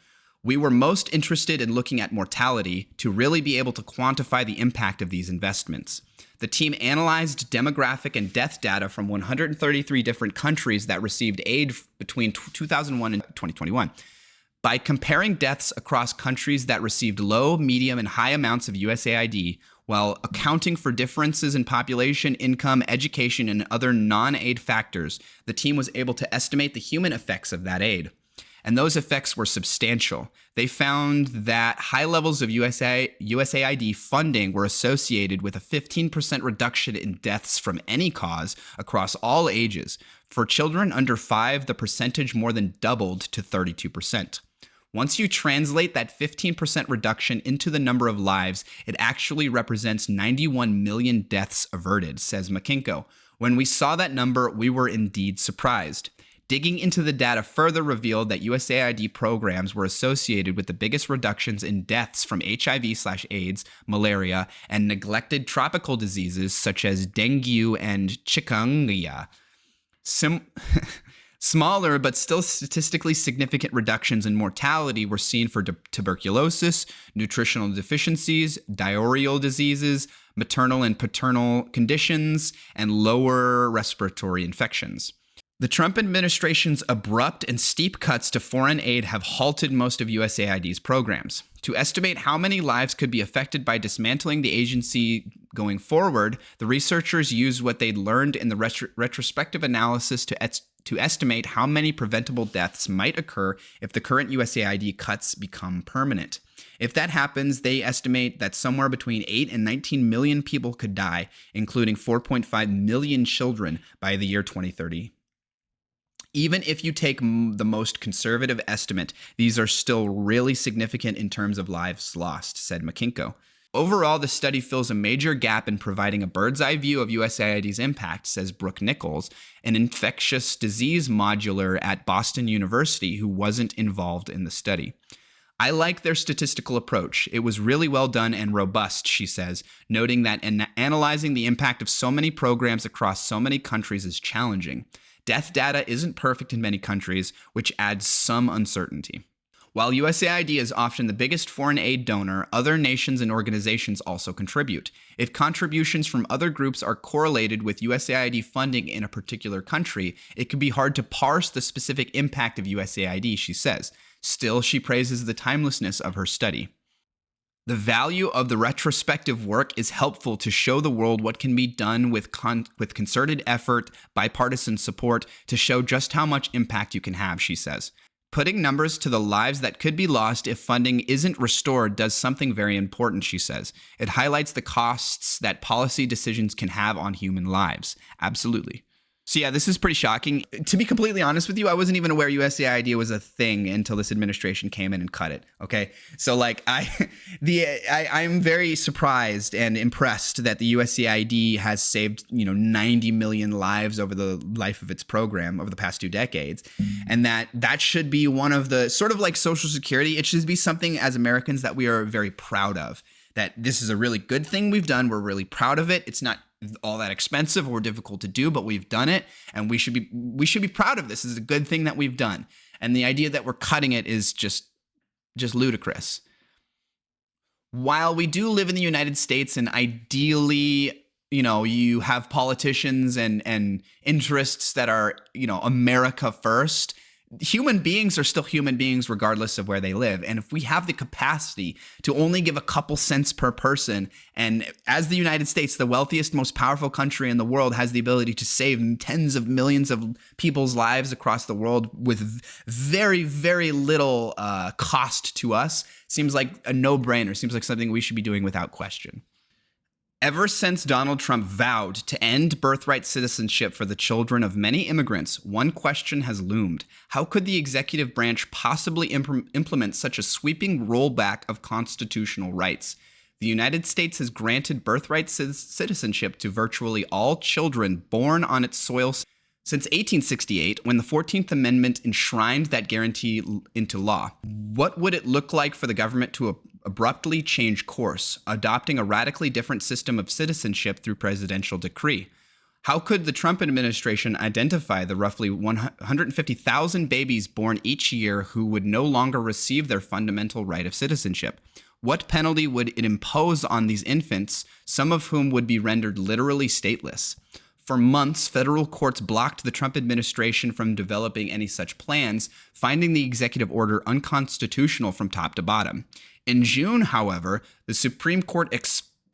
Speaker 1: We were most interested in looking at mortality to really be able to quantify the impact of these investments. The team analyzed demographic and death data from 133 different countries that received aid between 2001 and 2021. By comparing deaths across countries that received low, medium, and high amounts of USAID, while accounting for differences in population, income, education, and other non-aid factors, the team was able to estimate the human effects of that aid. And those effects were substantial. They found that high levels of USAID funding were associated with a 15% reduction in deaths from any cause across all ages. For children under 5, the percentage more than doubled to 32%. Once you translate that 15% reduction into the number of lives, it actually represents 91 million deaths averted, says McKinco. When we saw that number, we were indeed surprised. Digging into the data further revealed that USAID programs were associated with the biggest reductions in deaths from HIV/AIDS, malaria, and neglected tropical diseases such as dengue and chikungunya. Smaller but still statistically significant reductions in mortality were seen for tuberculosis, nutritional deficiencies, diarrheal diseases, maternal and paternal conditions, and lower respiratory infections. The Trump administration's abrupt and steep cuts to foreign aid have halted most of USAID's programs. To estimate how many lives could be affected by dismantling the agency going forward, the researchers used what they'd learned in the retrospective analysis to estimate how many preventable deaths might occur if the current USAID cuts become permanent. If that happens, they estimate that somewhere between 8 and 19 million people could die, including 4.5 million children by the year 2030. Even if you take the most conservative estimate, these are still really significant in terms of lives lost, said McKinco. Overall, the study fills a major gap in providing a bird's-eye view of USAID's impact, says Brooke Nichols, an infectious disease modular at Boston University who wasn't involved in the study. I like their statistical approach. It was really well done and robust, she says, noting that analyzing the impact of so many programs across so many countries is challenging. Death data isn't perfect in many countries, which adds some uncertainty. While USAID is often the biggest foreign aid donor, other nations and organizations also contribute. If contributions from other groups are correlated with USAID funding in a particular country, it can be hard to parse the specific impact of USAID, she says. Still, she praises the timelessness of her study. The value of the retrospective work is helpful to show the world what can be done with concerted effort, bipartisan support, to show just how much impact you can have, she says. Putting numbers to the lives that could be lost if funding isn't restored does something very important, she says. It highlights the costs that policy decisions can have on human lives. Absolutely. So yeah, this is pretty shocking. To be completely honest with you, I wasn't even aware USAID was a thing until this administration came in and cut it. Okay, so like I'm very surprised and impressed that the USAID has saved 90 million lives over the life of its program over the past 2 decades, and that should be one of the sort of like Social Security. It should be something as Americans that we are very proud of. That this is a really good thing we've done. We're really proud of it. It's not all that expensive or difficult to do, but we've done it, and we should be proud of this. This is a good thing that we've done. And the idea that we're cutting it is just ludicrous. While we do live in the United States, and ideally you have politicians and interests that are, America first. Human beings are still human beings regardless of where they live. And if we have the capacity to only give a couple cents per person, and as the United States, the wealthiest, most powerful country in the world, has the ability to save tens of millions of people's lives across the world with very, very little cost to us, seems like a no-brainer, seems like something we should be doing without question. Ever since Donald Trump vowed to end birthright citizenship for the children of many immigrants, one question has loomed. How could the executive branch possibly implement such a sweeping rollback of constitutional rights? The United States has granted birthright citizenship to virtually all children born on its soil since 1868, when the 14th Amendment enshrined that guarantee into law. What would it look like for the government to abruptly change course, adopting a radically different system of citizenship through presidential decree? How could the Trump administration identify the roughly 150,000 babies born each year who would no longer receive their fundamental right of citizenship? What penalty would it impose on these infants, some of whom would be rendered literally stateless? For months, federal courts blocked the Trump administration from developing any such plans, finding the executive order unconstitutional from top to bottom. In June, however, the Supreme Court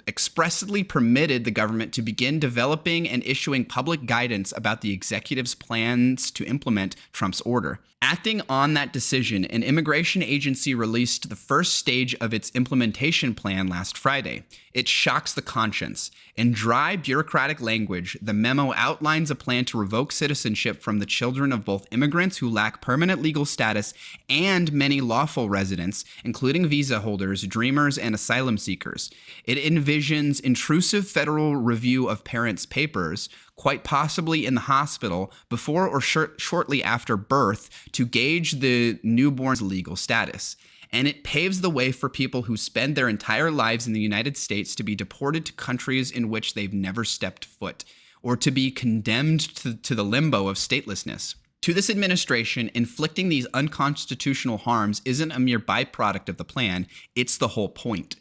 Speaker 1: expressly permitted the government to begin developing and issuing public guidance about the executive's plans to implement Trump's order. Acting on that decision, an immigration agency released the first stage of its implementation plan last Friday. It shocks the conscience. In dry, bureaucratic language, the memo outlines a plan to revoke citizenship from the children of both immigrants who lack permanent legal status and many lawful residents, including visa holders, dreamers, and asylum seekers. It envisions intrusive federal review of parents' papers, quite possibly in the hospital, before or shortly after birth, to gauge the newborn's legal status. And it paves the way for people who spend their entire lives in the United States to be deported to countries in which they've never stepped foot, or to be condemned to the limbo of statelessness. To this administration, inflicting these unconstitutional harms isn't a mere byproduct of the plan, it's the whole point.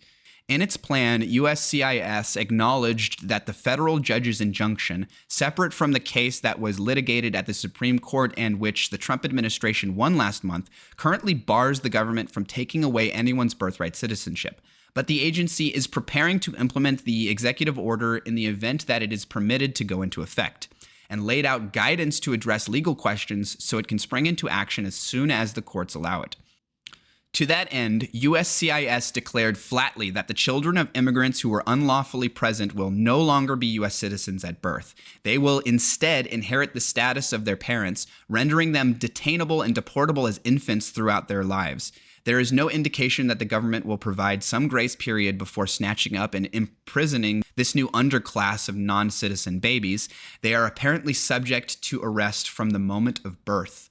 Speaker 1: In its plan, USCIS acknowledged that the federal judge's injunction, separate from the case that was litigated at the Supreme Court and which the Trump administration won last month, currently bars the government from taking away anyone's birthright citizenship. But the agency is preparing to implement the executive order in the event that it is permitted to go into effect, and laid out guidance to address legal questions so it can spring into action as soon as the courts allow it. To that end, USCIS declared flatly that the children of immigrants who are unlawfully present will no longer be U.S. citizens at birth. They will instead inherit the status of their parents, rendering them detainable and deportable as infants throughout their lives. There is no indication that the government will provide some grace period before snatching up and imprisoning this new underclass of non-citizen babies. They are apparently subject to arrest from the moment of birth.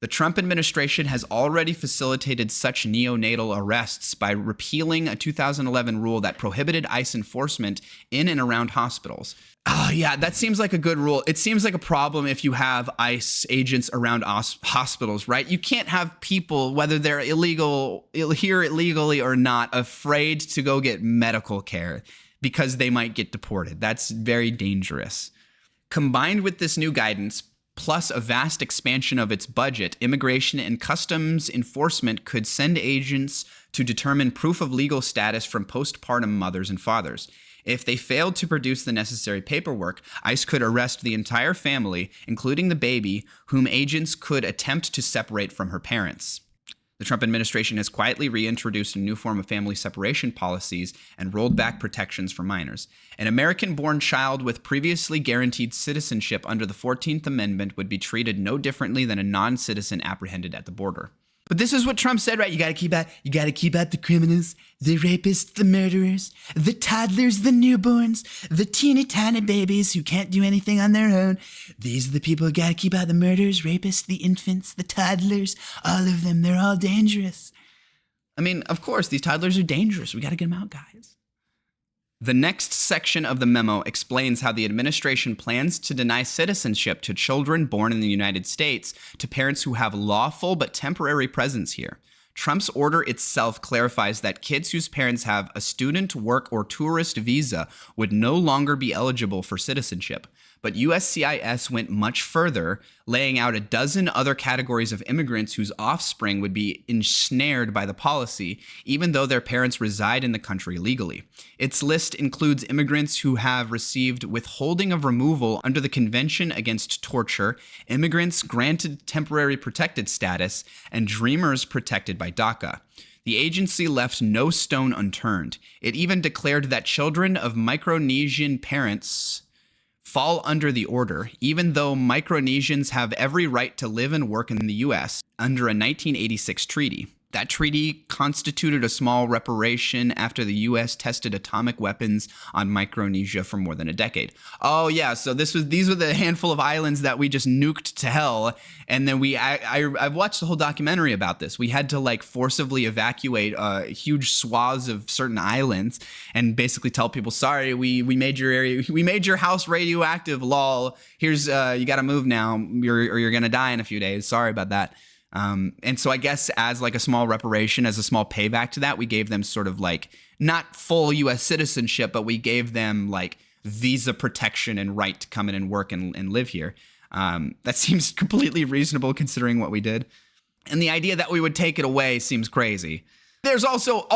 Speaker 1: The Trump administration has already facilitated such neonatal arrests by repealing a 2011 rule that prohibited ICE enforcement in and around hospitals. Yeah, that seems like a good rule. It seems like a problem if you have ICE agents around hospitals, right? You can't have people, whether they're here illegally or not, afraid to go get medical care because they might get deported. That's very dangerous. Combined with this new guidance, plus a vast expansion of its budget, Immigration and Customs Enforcement could send agents to determine proof of legal status from postpartum mothers and fathers. If they failed to produce the necessary paperwork, ICE could arrest the entire family, including the baby, whom agents could attempt to separate from her parents. The Trump administration has quietly reintroduced a new form of family separation policies and rolled back protections for minors. An American-born child with previously guaranteed citizenship under the 14th Amendment would be treated no differently than a non-citizen apprehended at the border. But this is what Trump said, right? You got to keep out the criminals, the rapists, the murderers, the toddlers, the newborns, the teeny tiny babies who can't do anything on their own. These are the people who got to keep out: the murderers, rapists, the infants, the toddlers, all of them. They're all dangerous. I mean, of course, these toddlers are dangerous. We got to get them out, guys. The next section of the memo explains how the administration plans to deny citizenship to children born in the United States to parents who have lawful but temporary presence here. Trump's order itself clarifies that kids whose parents have a student, work, or tourist visa would no longer be eligible for citizenship. But USCIS went much further, laying out a dozen other categories of immigrants whose offspring would be ensnared by the policy, even though their parents reside in the country legally. Its list includes immigrants who have received withholding of removal under the Convention Against Torture, immigrants granted temporary protected status, and dreamers protected by DACA. The agency left no stone unturned. It even declared that children of Micronesian parents fall under the order, even though Micronesians have every right to live and work in the U.S. under a 1986 treaty. That treaty constituted a small reparation after the U.S. tested atomic weapons on Micronesia for more than a decade. Oh yeah, so these were the handful of islands that we just nuked to hell, and then I've watched the whole documentary about this. We had to like forcibly evacuate huge swaths of certain islands and basically tell people, sorry, we made your house radioactive. Lol. Here's you got to move now, or you're gonna die in a few days. Sorry about that. And so I guess as like a small reparation, as a small payback to that, we gave them sort of like not full U.S. citizenship, but we gave them like visa protection and right to come in and work and live here. That seems completely reasonable considering what we did. And the idea that we would take it away seems crazy. There's also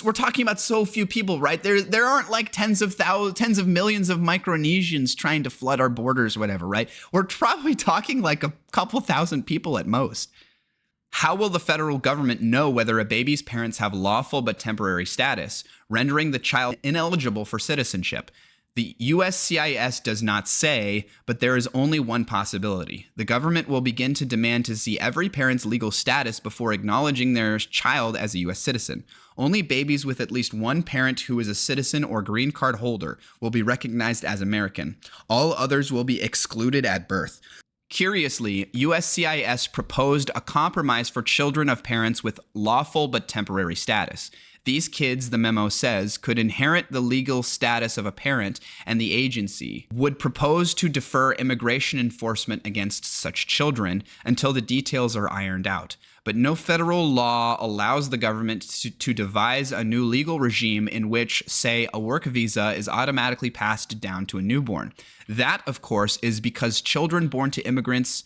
Speaker 1: we're talking about so few people, right? There aren't like tens of millions of Micronesians trying to flood our borders, whatever, right? We're probably talking like a couple thousand people at most. How will the federal government know whether a baby's parents have lawful but temporary status, rendering the child ineligible for citizenship? The USCIS does not say, but there is only one possibility. The government will begin to demand to see every parent's legal status before acknowledging their child as a U.S. citizen. Only babies with at least one parent who is a citizen or green card holder will be recognized as American. All others will be excluded at birth. Curiously, USCIS proposed a compromise for children of parents with lawful but temporary status. These kids, the memo says, could inherit the legal status of a parent, and the agency would propose to defer immigration enforcement against such children until the details are ironed out. But no federal law allows the government to devise a new legal regime in which, say, a work visa is automatically passed down to a newborn. That, of course, is because children born to immigrants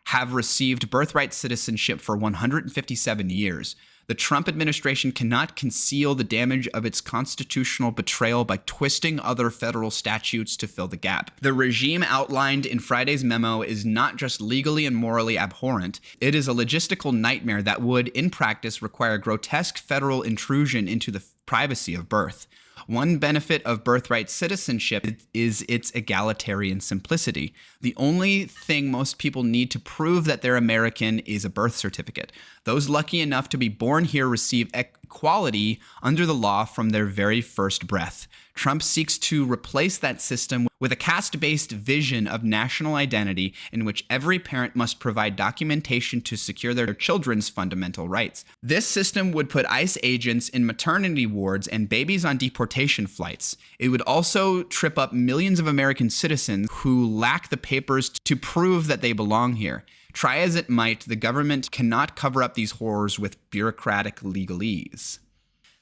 Speaker 1: have received birthright citizenship for 157 years. The Trump administration cannot conceal the damage of its constitutional betrayal by twisting other federal statutes to fill the gap. The regime outlined in Friday's memo is not just legally and morally abhorrent, it is a logistical nightmare that would, in practice, require grotesque federal intrusion into the privacy of birth. One benefit of birthright citizenship is its egalitarian simplicity. The only thing most people need to prove that they're American is a birth certificate. Those lucky enough to be born here receive equality under the law from their very first breath. Trump seeks to replace that system with a caste-based vision of national identity in which every parent must provide documentation to secure their children's fundamental rights. This system would put ICE agents in maternity wards and babies on deportation flights. It would also trip up millions of American citizens who lack the papers to prove that they belong here. Try as it might, the government cannot cover up these horrors with bureaucratic legalese.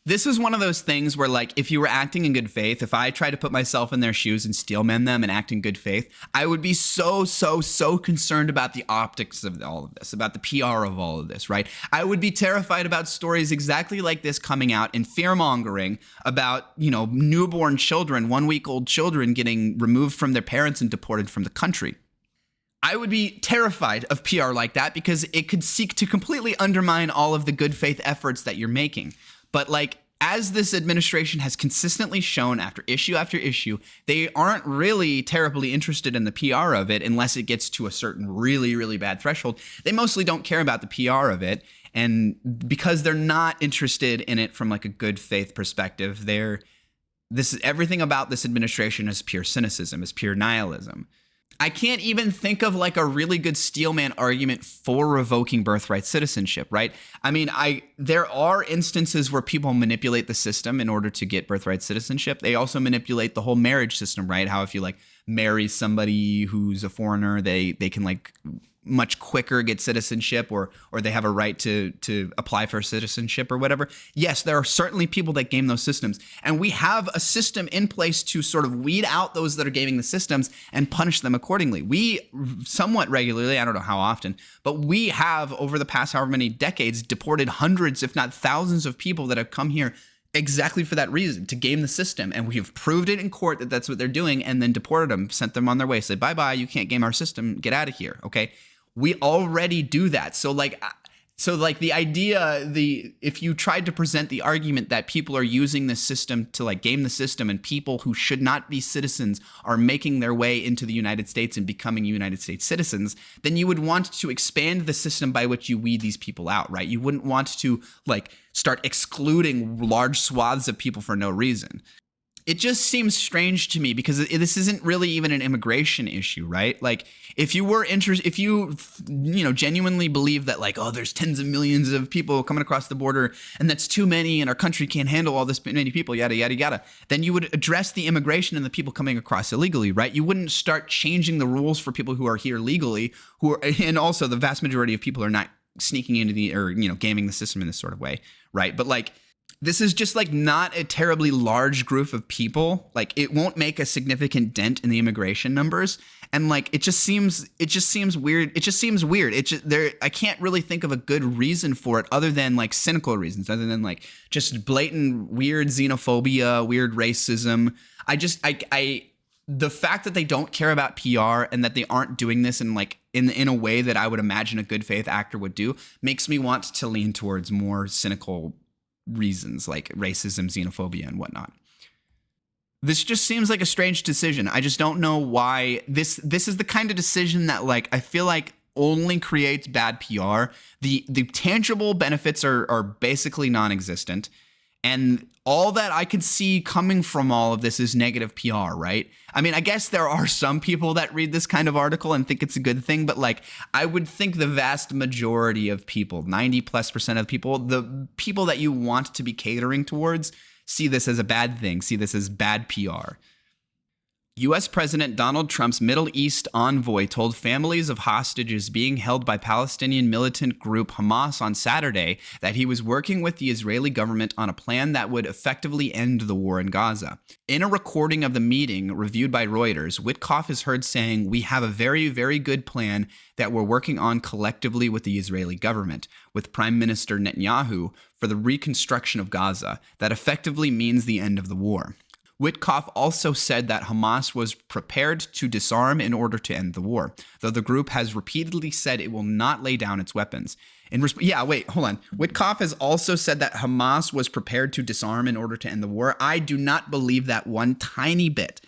Speaker 1: This is one of those things where, like, if you were acting in good faith, if I tried to put myself in their shoes and steelman them and act in good faith, I would be so concerned about the optics of all of this, about the PR of all of this, right? I would be terrified about stories exactly like this coming out and fear-mongering about, newborn children, 1-week-old children getting removed from their parents and deported from the country. I would be terrified of PR like that because it could seek to completely undermine all of the good faith efforts that you're making. But as this administration has consistently shown after issue, they aren't really terribly interested in the PR of it unless it gets to a certain really, really bad threshold. They mostly don't care about the PR of it. And because they're not interested in it from like a good faith perspective, everything about this administration is pure cynicism, is pure nihilism. I can't even think of like a really good steelman argument for revoking birthright citizenship, right? I mean, there are instances where people manipulate the system in order to get birthright citizenship. They also manipulate the whole marriage system, right? How if you like marries somebody who's a foreigner, they can like much quicker get citizenship, or they have a right to apply for citizenship or whatever. Yes, there are certainly people that game those systems, and we have a system in place to sort of weed out those that are gaming the systems and punish them accordingly. We somewhat regularly, I don't know how often, but we have over the past however many decades deported hundreds, if not thousands, of people that have come here exactly for that reason, to game the system. And we have proved it in court that that's what they're doing, and then deported them, sent them on their way, said, bye-bye, you can't game our system, get out of here, okay? We already do that. So the idea, if you tried to present the argument that people are using this system to like game the system, and people who should not be citizens are making their way into the United States and becoming United States citizens, then you would want to expand the system by which you weed these people out, right? You wouldn't want to like start excluding large swaths of people for no reason. It just seems strange to me because this isn't really even an immigration issue, right? Like if you were interested, if you genuinely believe that like, oh, there's tens of millions of people coming across the border and that's too many and our country can't handle all this many people, yada, yada, yada, then you would address the immigration and the people coming across illegally, right? You wouldn't start changing the rules for people who are here legally, and also the vast majority of people are not sneaking into gaming the system in this sort of way, right? But like, this is just like not a terribly large group of people. Like it won't make a significant dent in the immigration numbers. And like, it just seems weird. I can't really think of a good reason for it other than like cynical reasons, other than like just blatant weird xenophobia, weird racism. The fact that they don't care about PR and that they aren't doing this in a way that I would imagine a good faith actor would do makes me want to lean towards more cynical reasons like racism, xenophobia, and whatnot. This just seems like a strange decision. I just don't know why this is the kind of decision that like I feel like only creates bad PR. The tangible benefits are basically non-existent, and all that I could see coming from all of this is negative PR, right? I mean, I guess there are some people that read this kind of article and think it's a good thing, but like I would think the vast majority of people, 90+% of people, the people that you want to be catering towards, see this as a bad thing, see this as bad PR. U.S. President Donald Trump's Middle East envoy told families of hostages being held by Palestinian militant group Hamas on Saturday that he was working with the Israeli government on a plan that would effectively end the war in Gaza. In a recording of the meeting reviewed by Reuters, Witkoff is heard saying, "We have a very, very good plan that we're working on collectively with the Israeli government, with Prime Minister Netanyahu, for the reconstruction of Gaza. That effectively means the end of the war." Witkoff also said that Hamas was prepared to disarm in order to end the war, though the group has repeatedly said it will not lay down its weapons. Witkoff has also said that Hamas was prepared to disarm in order to end the war. I do not believe that one tiny bit.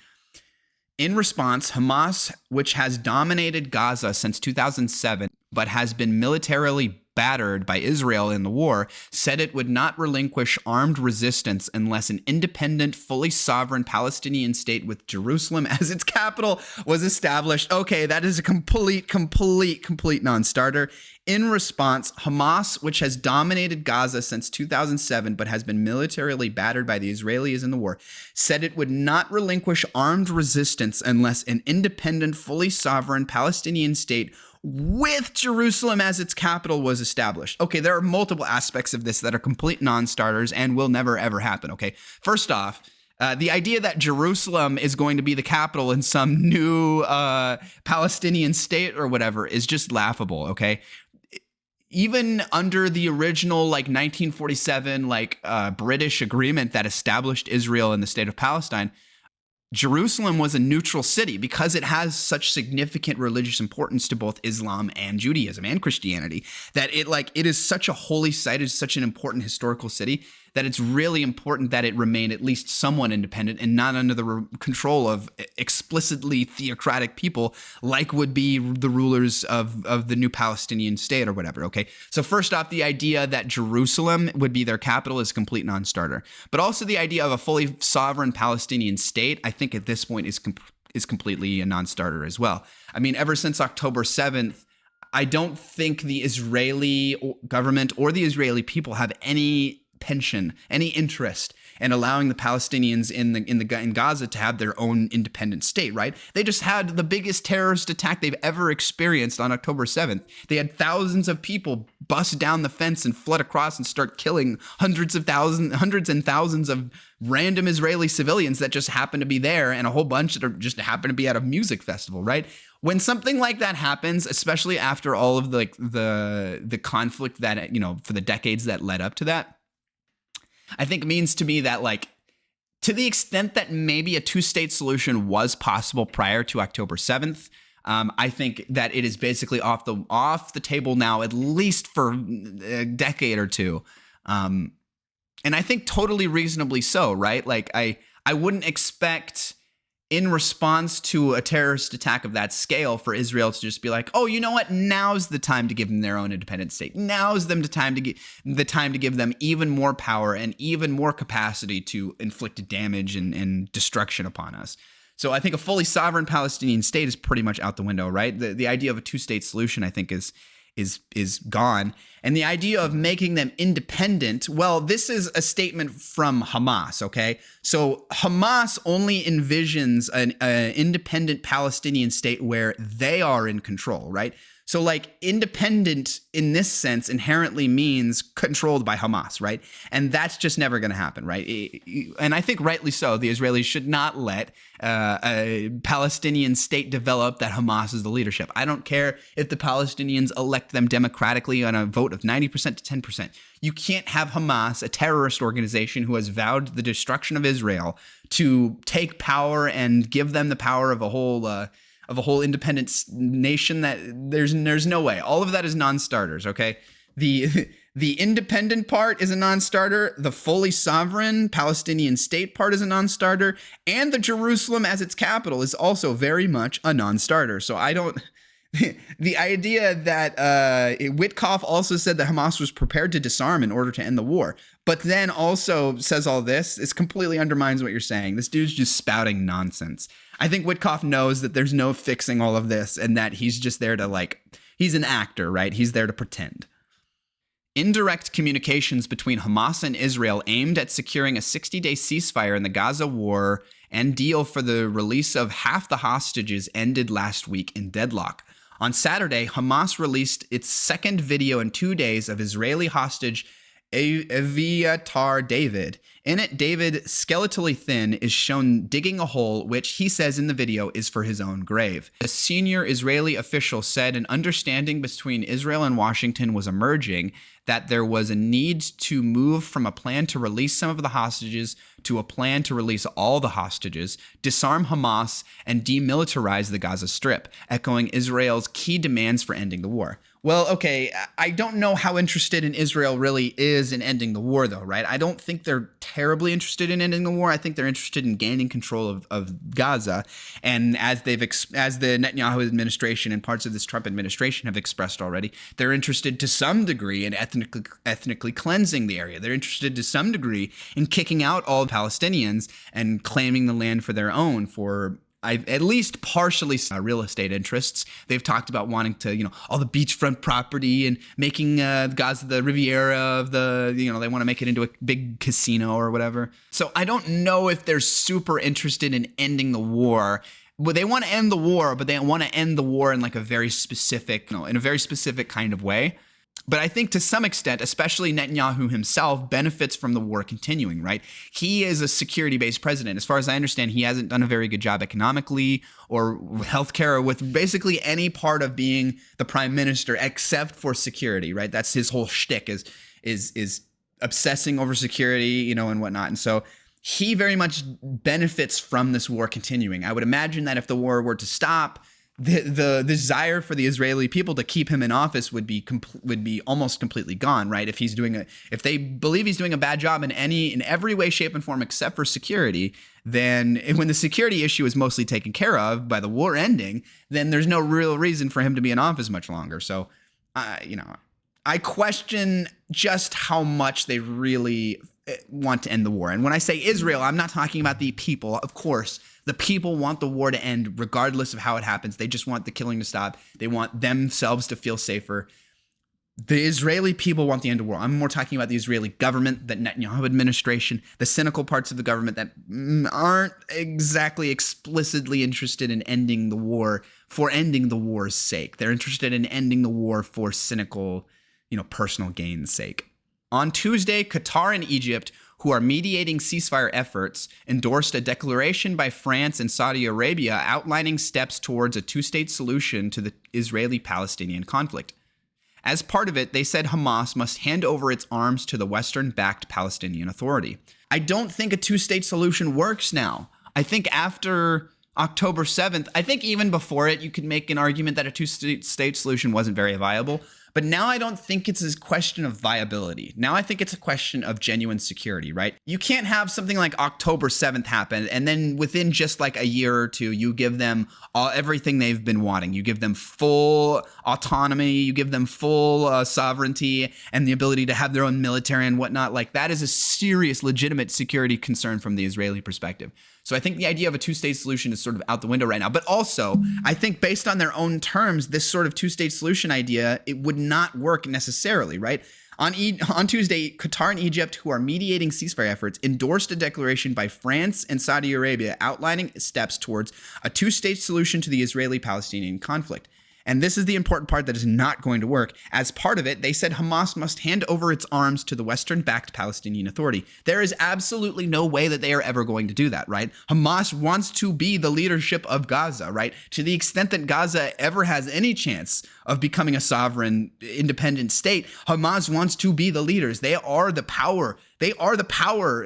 Speaker 1: In response, Hamas, which has dominated Gaza since 2007, but has been militarily battered by Israel in the war, said it would not relinquish armed resistance unless an independent, fully sovereign Palestinian state with Jerusalem as its capital was established. Okay, that is a complete non-starter. In response, Hamas, which has dominated Gaza since 2007 but has been militarily battered by the Israelis in the war, said it would not relinquish armed resistance unless an independent, fully sovereign Palestinian state with Jerusalem as its capital was established. Okay, there are multiple aspects of this that are complete non-starters and will never, ever happen, okay? First off, the idea that Jerusalem is going to be the capital in some new Palestinian state or whatever is just laughable, okay? Even under the original 1947 British agreement that established Israel and the state of Palestine, Jerusalem was a neutral city because it has such significant religious importance to both Islam and Judaism and Christianity that it is such a holy site, it's such an important historical city that it's really important that it remain at least somewhat independent and not under the control of explicitly theocratic people like would be the rulers of the new Palestinian state or whatever, okay? So first off, the idea that Jerusalem would be their capital is a complete non-starter. But also the idea of a fully sovereign Palestinian state, I think at this point is completely a non-starter as well. I mean, ever since October 7th, I don't think the Israeli government or the Israeli people have any penchant, any interest in allowing the Palestinians in Gaza to have their own independent state, right? They just had the biggest terrorist attack they've ever experienced on October 7th. They had thousands of people bust down the fence and flood across and start killing hundreds and thousands of random Israeli civilians that just happen to be there, and a whole bunch that are just happen to be at a music festival, right? When something like that happens, especially after all of the conflict that, you know, for the decades that led up to that, I think means to me that, like, to the extent that maybe a two-state solution was possible prior to October 7th, I think that it is basically off the table now, at least for a decade or two. And I think totally reasonably so, right? Like, I wouldn't expect, in response to a terrorist attack of that scale, for Israel to just be like, oh, you know what? Now's the time to give them their own independent state. Now's the time to give them even more power and even more capacity to inflict damage and destruction upon us. So I think a fully sovereign Palestinian state is pretty much out the window, right? The idea of a two-state solution, I think, is gone. And the idea of making them independent, well, this is a statement from Hamas, okay? So Hamas only envisions an independent Palestinian state where they are in control, right? So, like, independent in this sense inherently means controlled by Hamas, right? And that's just never going to happen, right? And I think rightly so. The Israelis should not let a Palestinian state develop that Hamas is the leadership. I don't care if the Palestinians elect them democratically on a vote of 90% to 10%. You can't have Hamas, a terrorist organization who has vowed the destruction of Israel, to take power and give them the power of a whole independent nation. That there's no way. All of that is non-starters, okay? The independent part is a non-starter. The fully sovereign Palestinian state part is a non-starter. And the Jerusalem as its capital is also very much a non-starter. So I don't... The idea that Witkoff also said that Hamas was prepared to disarm in order to end the war, but then also says all this completely undermines what you're saying. This dude's just spouting nonsense. I think Witkoff knows that there's no fixing all of this and that he's just there to, like, he's an actor, right? He's there to pretend. Indirect communications between Hamas and Israel aimed at securing a 60-day ceasefire in the Gaza war and deal for the release of half the hostages ended last week in deadlock. On Saturday, Hamas released its second video in 2 days of Israeli hostage Aviatar David. In it, David, skeletally thin, is shown digging a hole, which he says in the video is for his own grave. A senior Israeli official said an understanding between Israel and Washington was emerging, that there was a need to move from a plan to release some of the hostages to a plan to release all the hostages, disarm Hamas, and demilitarize the Gaza Strip, echoing Israel's key demands for ending the war. Well, okay, I don't know how interested in Israel really is in ending the war, though, right? I don't think they're terribly interested in ending the war. I think they're interested in gaining control of Gaza. And as the Netanyahu administration and parts of this Trump administration have expressed already, they're interested to some degree in ethnically cleansing the area. They're interested to some degree in kicking out all Palestinians and claiming the land for their own, for at least partially real estate interests. They've talked about wanting to, all the beachfront property and making Gaza the Riviera of the, they want to make it into a big casino or whatever. So I don't know if they're super interested in ending the war. But they want to end the war, but they want to end the war in like a very specific, in a very specific kind of way. But I think to some extent, especially Netanyahu himself, benefits from the war continuing, right? He is a security-based president. As far as I understand, he hasn't done a very good job economically or with healthcare or with basically any part of being the prime minister except for security, right? That's his whole shtick is obsessing over security, and whatnot. And so he very much benefits from this war continuing. I would imagine that if the war were to stop, the desire for the Israeli people to keep him in office would be almost completely gone, right? If they believe he's doing a bad job in every way, shape, and form except for security, then when the security issue is mostly taken care of by the war ending, then there's no real reason for him to be in office much longer. So, I question just how much they really want to end the war. And when I say Israel, I'm not talking about the people. Of course, the people want the war to end regardless of how it happens. They just want the killing to stop. They want themselves to feel safer. The Israeli people want the end of war. I'm more talking about the Israeli government, the Netanyahu administration, the cynical parts of the government that aren't exactly explicitly interested in ending the war for ending the war's sake. They're interested in ending the war for cynical, personal gain's sake. On Tuesday, Qatar and Egypt, who are mediating ceasefire efforts, endorsed a declaration by France and Saudi Arabia outlining steps towards a two-state solution to the Israeli-Palestinian conflict. As part of it, they said Hamas must hand over its arms to the Western-backed Palestinian Authority. I don't think a two-state solution works now. I think after October 7th, I think even before it, you could make an argument that a two-state solution wasn't very viable. But now I don't think it's a question of viability. Now I think it's a question of genuine security, right? You can't have something like October 7th happen and then within just like a year or two, you give them everything they've been wanting. You give them full autonomy, you give them full sovereignty and the ability to have their own military and whatnot. Like that is a serious, legitimate security concern from the Israeli perspective. So I think the idea of a two-state solution is sort of out the window right now. But also, I think based on their own terms, this sort of two-state solution idea, it would not work necessarily, right? On Tuesday, Qatar and Egypt, who are mediating ceasefire efforts, endorsed a declaration by France and Saudi Arabia outlining steps towards a two-state solution to the Israeli-Palestinian conflict. And this is the important part that is not going to work. As part of it, they said Hamas must hand over its arms to the Western-backed Palestinian Authority. There is absolutely no way that they are ever going to do that, right? Hamas wants to be the leadership of Gaza, right? To the extent that Gaza ever has any chance of becoming a sovereign, independent state, Hamas wants to be the leaders. They are the power. They are the power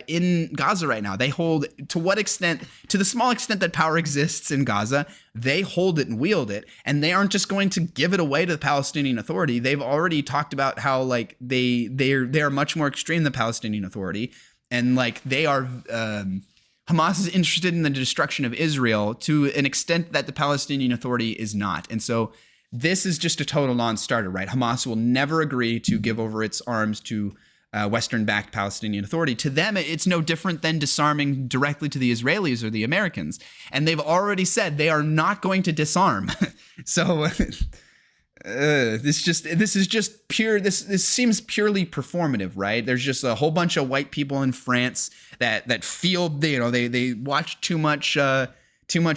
Speaker 1: in Gaza right now. They hold, to what extent, to the small extent that power exists in Gaza, they hold it and wield it. And they aren't just going to give it away to the Palestinian Authority. They've already talked about how like they are much more extreme than the Palestinian Authority. And like they are, Hamas is interested in the destruction of Israel to an extent that the Palestinian Authority is not. And so this is just a total non-starter, right? Hamas will never agree to give over its arms to Western-backed Palestinian Authority. To them, it's no different than disarming directly to the Israelis or the Americans. And they've already said they are not going to disarm. So this seems purely performative, right? There's just a whole bunch of white people in France that feel, they watch too much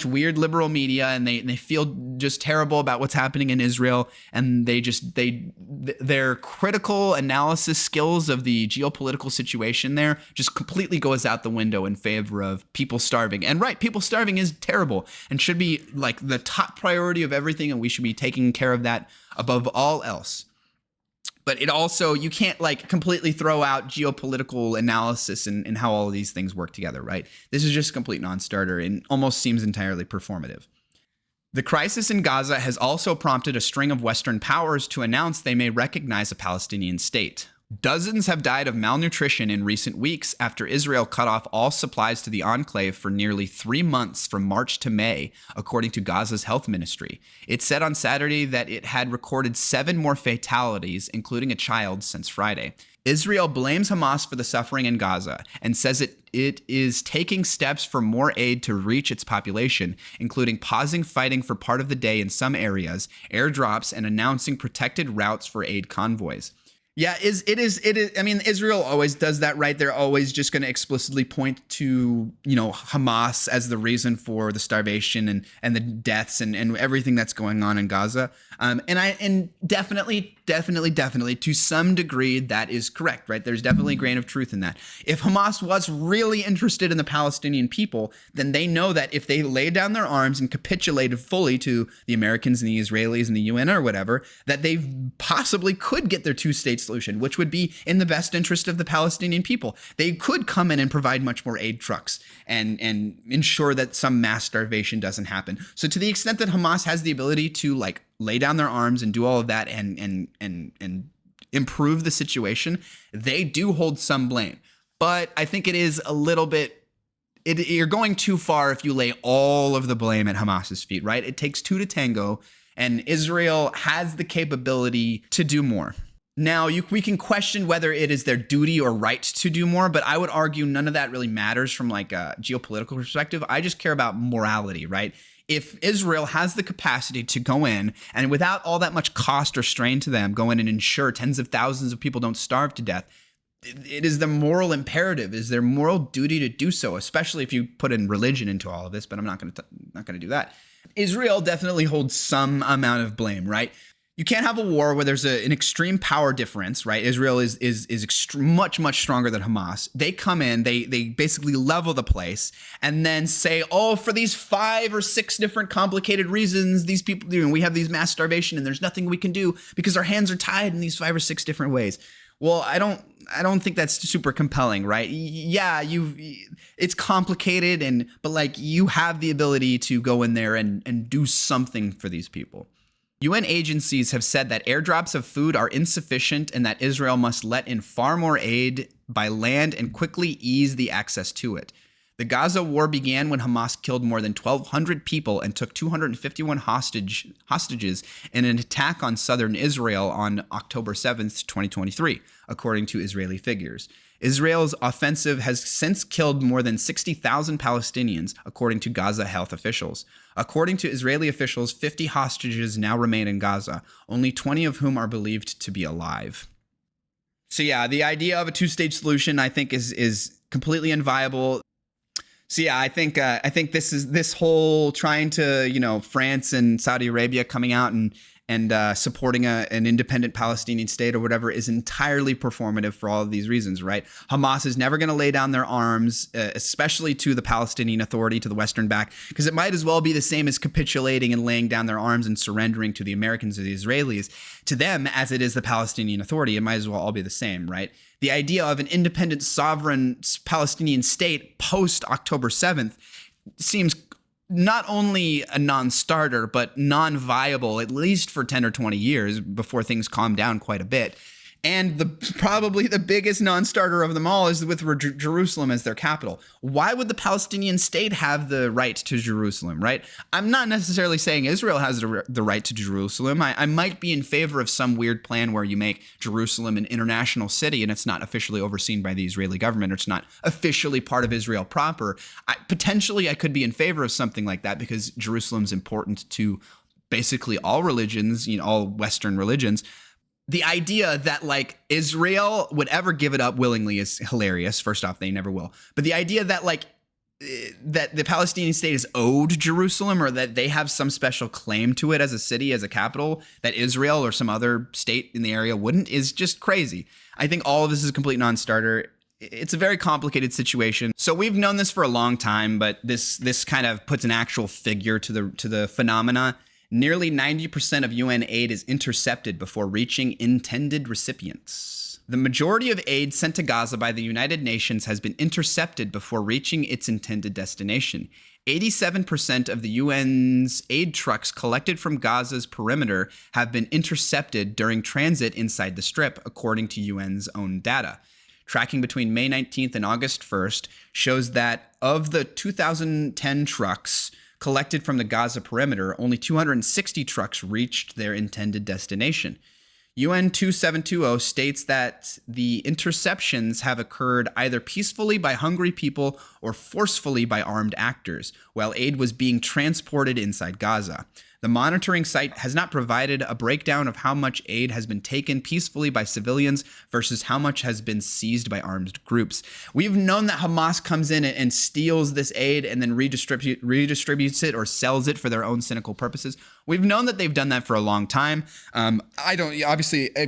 Speaker 1: weird liberal media and they feel just terrible about what's happening in Israel, and their critical analysis skills of the geopolitical situation there just completely goes out the window in favor of people starving. And right, people starving is terrible and should be like the top priority of everything, and we should be taking care of that above all else. But it also, you can't like completely throw out geopolitical analysis and how all of these things work together, right? This is just a complete non-starter and almost seems entirely performative. The crisis in Gaza has also prompted a string of Western powers to announce they may recognize a Palestinian state. Dozens have died of malnutrition in recent weeks after Israel cut off all supplies to the enclave for nearly 3 months from March to May, according to Gaza's health ministry. It said on Saturday that it had recorded 7 more fatalities, including a child, since Friday. Israel blames Hamas for the suffering in Gaza and says it is taking steps for more aid to reach its population, including pausing fighting for part of the day in some areas, airdrops, and announcing protected routes for aid convoys. Yeah, it is. I mean, Israel always does that, right? They're always just going to explicitly point to, Hamas as the reason for the starvation and the deaths and everything that's going on in Gaza. And definitely to some degree that is correct, right? There's definitely a grain of truth in that. If Hamas was really interested in the Palestinian people, then they know that if they laid down their arms and capitulated fully to the Americans and the Israelis and the UN or whatever, that they possibly could get their two-state solution, which would be in the best interest of the Palestinian people. They could come in and provide much more aid trucks and ensure that some mass starvation doesn't happen. So to the extent that Hamas has the ability to like lay down their arms and do all of that and improve the situation, they do hold some blame. But I think it is a little bit, you're going too far if you lay all of the blame at Hamas's feet, right? It takes 2 to tango, and Israel has the capability to do more. Now, we can question whether it is their duty or right to do more, but I would argue none of that really matters from like a geopolitical perspective. I just care about morality, right? If Israel has the capacity to go in and without all that much cost or strain to them, go in and ensure tens of thousands of people don't starve to death, it is the moral imperative, is their moral duty to do so, especially if you put in religion into all of this, but I'm not going to do that. Israel definitely holds some amount of blame, right? You can't have a war where there's an extreme power difference, right? Israel is much, much stronger than Hamas. They come in, they basically level the place and then say, oh, for these 5 or 6 different complicated reasons, these people, we have these mass starvation and there's nothing we can do because our hands are tied in these 5 or 6 different ways. Well, I don't think that's super compelling, right? Yeah, it's complicated but like you have the ability to go in there and do something for these people. UN agencies have said that airdrops of food are insufficient and that Israel must let in far more aid by land and quickly ease the access to it. The Gaza war began when Hamas killed more than 1,200 people and took 251 hostages in an attack on southern Israel on October 7th, 2023, according to Israeli figures. Israel's offensive has since killed more than 60,000 Palestinians, according to Gaza health officials. According to Israeli officials, 50 hostages now remain in Gaza, only 20 of whom are believed to be alive. So yeah, the idea of a two-stage solution, I think, is completely inviable. So yeah, I think this whole trying to, France and Saudi Arabia coming out and supporting an independent Palestinian state or whatever is entirely performative for all of these reasons, right? Hamas is never going to lay down their arms, especially to the Palestinian Authority, to the Western back, because it might as well be the same as capitulating and laying down their arms and surrendering to the Americans or the Israelis. To them, as it is the Palestinian Authority, it might as well all be the same, right? The idea of an independent, sovereign Palestinian state post October 7th seems not only a non-starter, but non-viable, at least for 10 or 20 years before things calm down quite a bit. And probably the biggest non-starter of them all is with Jerusalem as their capital. Why would the Palestinian state have the right to Jerusalem, right? I'm not necessarily saying Israel has the right to Jerusalem. I might be in favor of some weird plan where you make Jerusalem an international city and it's not officially overseen by the Israeli government, or it's not officially part of Israel proper. Potentially, I could be in favor of something like that because Jerusalem's important to basically all religions, all Western religions. The idea that like Israel would ever give it up willingly is hilarious. First off, they never will. But the idea that that the Palestinian state is owed Jerusalem, or that they have some special claim to it as a city, as a capital, that Israel or some other state in the area wouldn't, is just crazy. I think all of this is a complete non-starter. It's a very complicated situation. So we've known this for a long time, but this kind of puts an actual figure to the phenomena. Nearly 90% of UN aid is intercepted before reaching intended recipients. The majority of aid sent to Gaza by the United Nations has been intercepted before reaching its intended destination. 87% of the UN's aid trucks collected from Gaza's perimeter have been intercepted during transit inside the Strip, according to UN's own data. Tracking between May 19th and August 1st shows that of the 2,010 trucks collected from the Gaza perimeter, only 260 trucks reached their intended destination. UN 2720 states that the interceptions have occurred either peacefully by hungry people or forcefully by armed actors, while aid was being transported inside Gaza. The monitoring site has not provided a breakdown of how much aid has been taken peacefully by civilians versus how much has been seized by armed groups. We've known that Hamas comes in and steals this aid and then redistributes it or sells it for their own cynical purposes. We've known that they've done that for a long time. I'd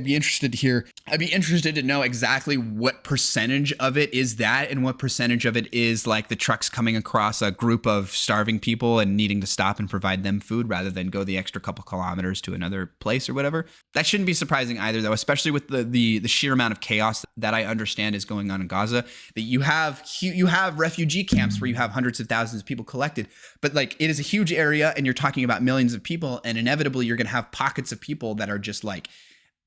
Speaker 1: be interested to know exactly what percentage of it is that and what percentage of it is like the trucks coming across a group of starving people and needing to stop and provide them food rather than go the extra couple kilometers to another place or whatever. That shouldn't be surprising either, though, especially with the sheer amount of chaos that I understand is going on in Gaza. That you have refugee camps where you have hundreds of thousands of people collected, but like it is a huge area and you're talking about millions of people, and inevitably you're going to have pockets of people that are just like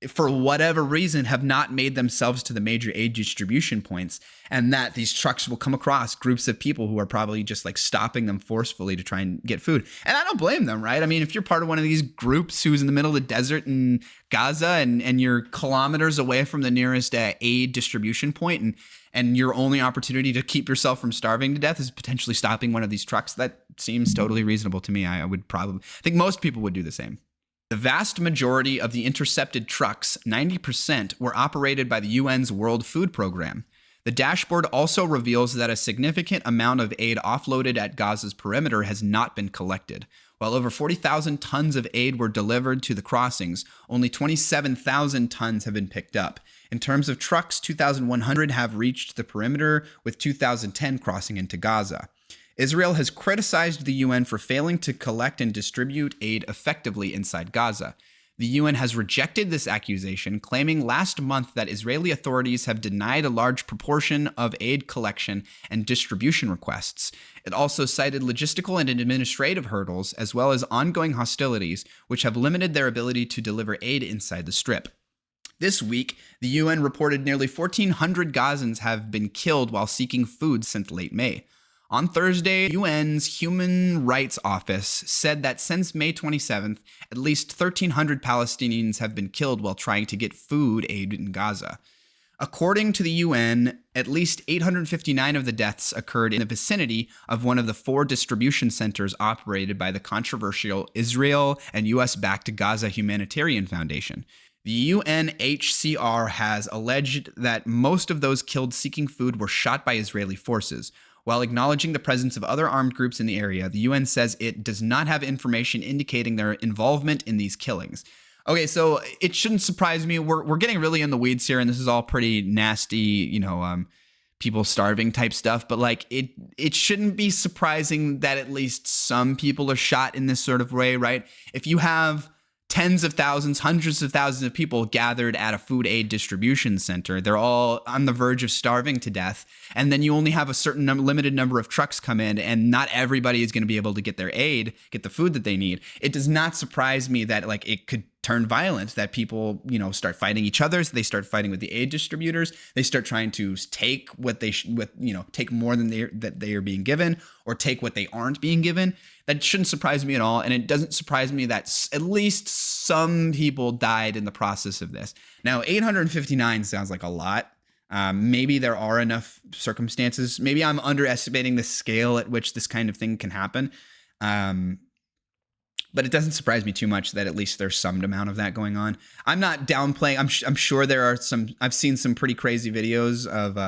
Speaker 1: for whatever reason, have not made themselves to the major aid distribution points, and that these trucks will come across groups of people who are probably just like stopping them forcefully to try and get food. And I don't blame them, right? I mean, if you're part of one of these groups who's in the middle of the desert in Gaza and you're kilometers away from the nearest aid distribution point, and your only opportunity to keep yourself from starving to death is potentially stopping one of these trucks, that seems totally reasonable to me. I think most people would do the same. The vast majority of the intercepted trucks, 90%, were operated by the UN's World Food Program. The dashboard also reveals that a significant amount of aid offloaded at Gaza's perimeter has not been collected. While over 40,000 tons of aid were delivered to the crossings, only 27,000 tons have been picked up. In terms of trucks, 2,100 have reached the perimeter, with 2,010 crossing into Gaza. Israel has criticized the UN for failing to collect and distribute aid effectively inside Gaza. The UN has rejected this accusation, claiming last month that Israeli authorities have denied a large proportion of aid collection and distribution requests. It also cited logistical and administrative hurdles, as well as ongoing hostilities, which have limited their ability to deliver aid inside the Strip. This week, the UN reported nearly 1,400 Gazans have been killed while seeking food since late May. On Thursday, UN's Human Rights Office said that since May 27th, at least 1,300 Palestinians have been killed while trying to get food aid in Gaza. According to the UN, at least 859 of the deaths occurred in the vicinity of one of the 4 distribution centers operated by the controversial Israel and US-backed Gaza Humanitarian Foundation. The UNHCR has alleged that most of those killed seeking food were shot by Israeli forces. While acknowledging the presence of other armed groups in the area, the UN says it does not have information indicating their involvement in these killings. Okay, so it shouldn't surprise me. We're getting really in the weeds here, and this is all pretty nasty, people starving type stuff. But like, it shouldn't be surprising that at least some people are shot in this sort of way, right? If you have tens of thousands, hundreds of thousands of people gathered at a food aid distribution center, they're all on the verge of starving to death. And then you only have a certain limited number of trucks come in, and not everybody is going to be able to get their aid, get the food that they need. It does not surprise me that like it could turn violent, that people, start fighting each other. So they start fighting with the aid distributors. They start trying to take what they take more than they are being given, or take what they aren't being given. That shouldn't surprise me at all. And it doesn't surprise me that at least some people died in the process of this. Now, 859 sounds like a lot. Maybe there are enough circumstances. Maybe I'm underestimating the scale at which this kind of thing can happen. But it doesn't surprise me too much that at least there's some amount of that going on. I'm not downplaying. I'm sure there are some. I've seen some pretty crazy videos of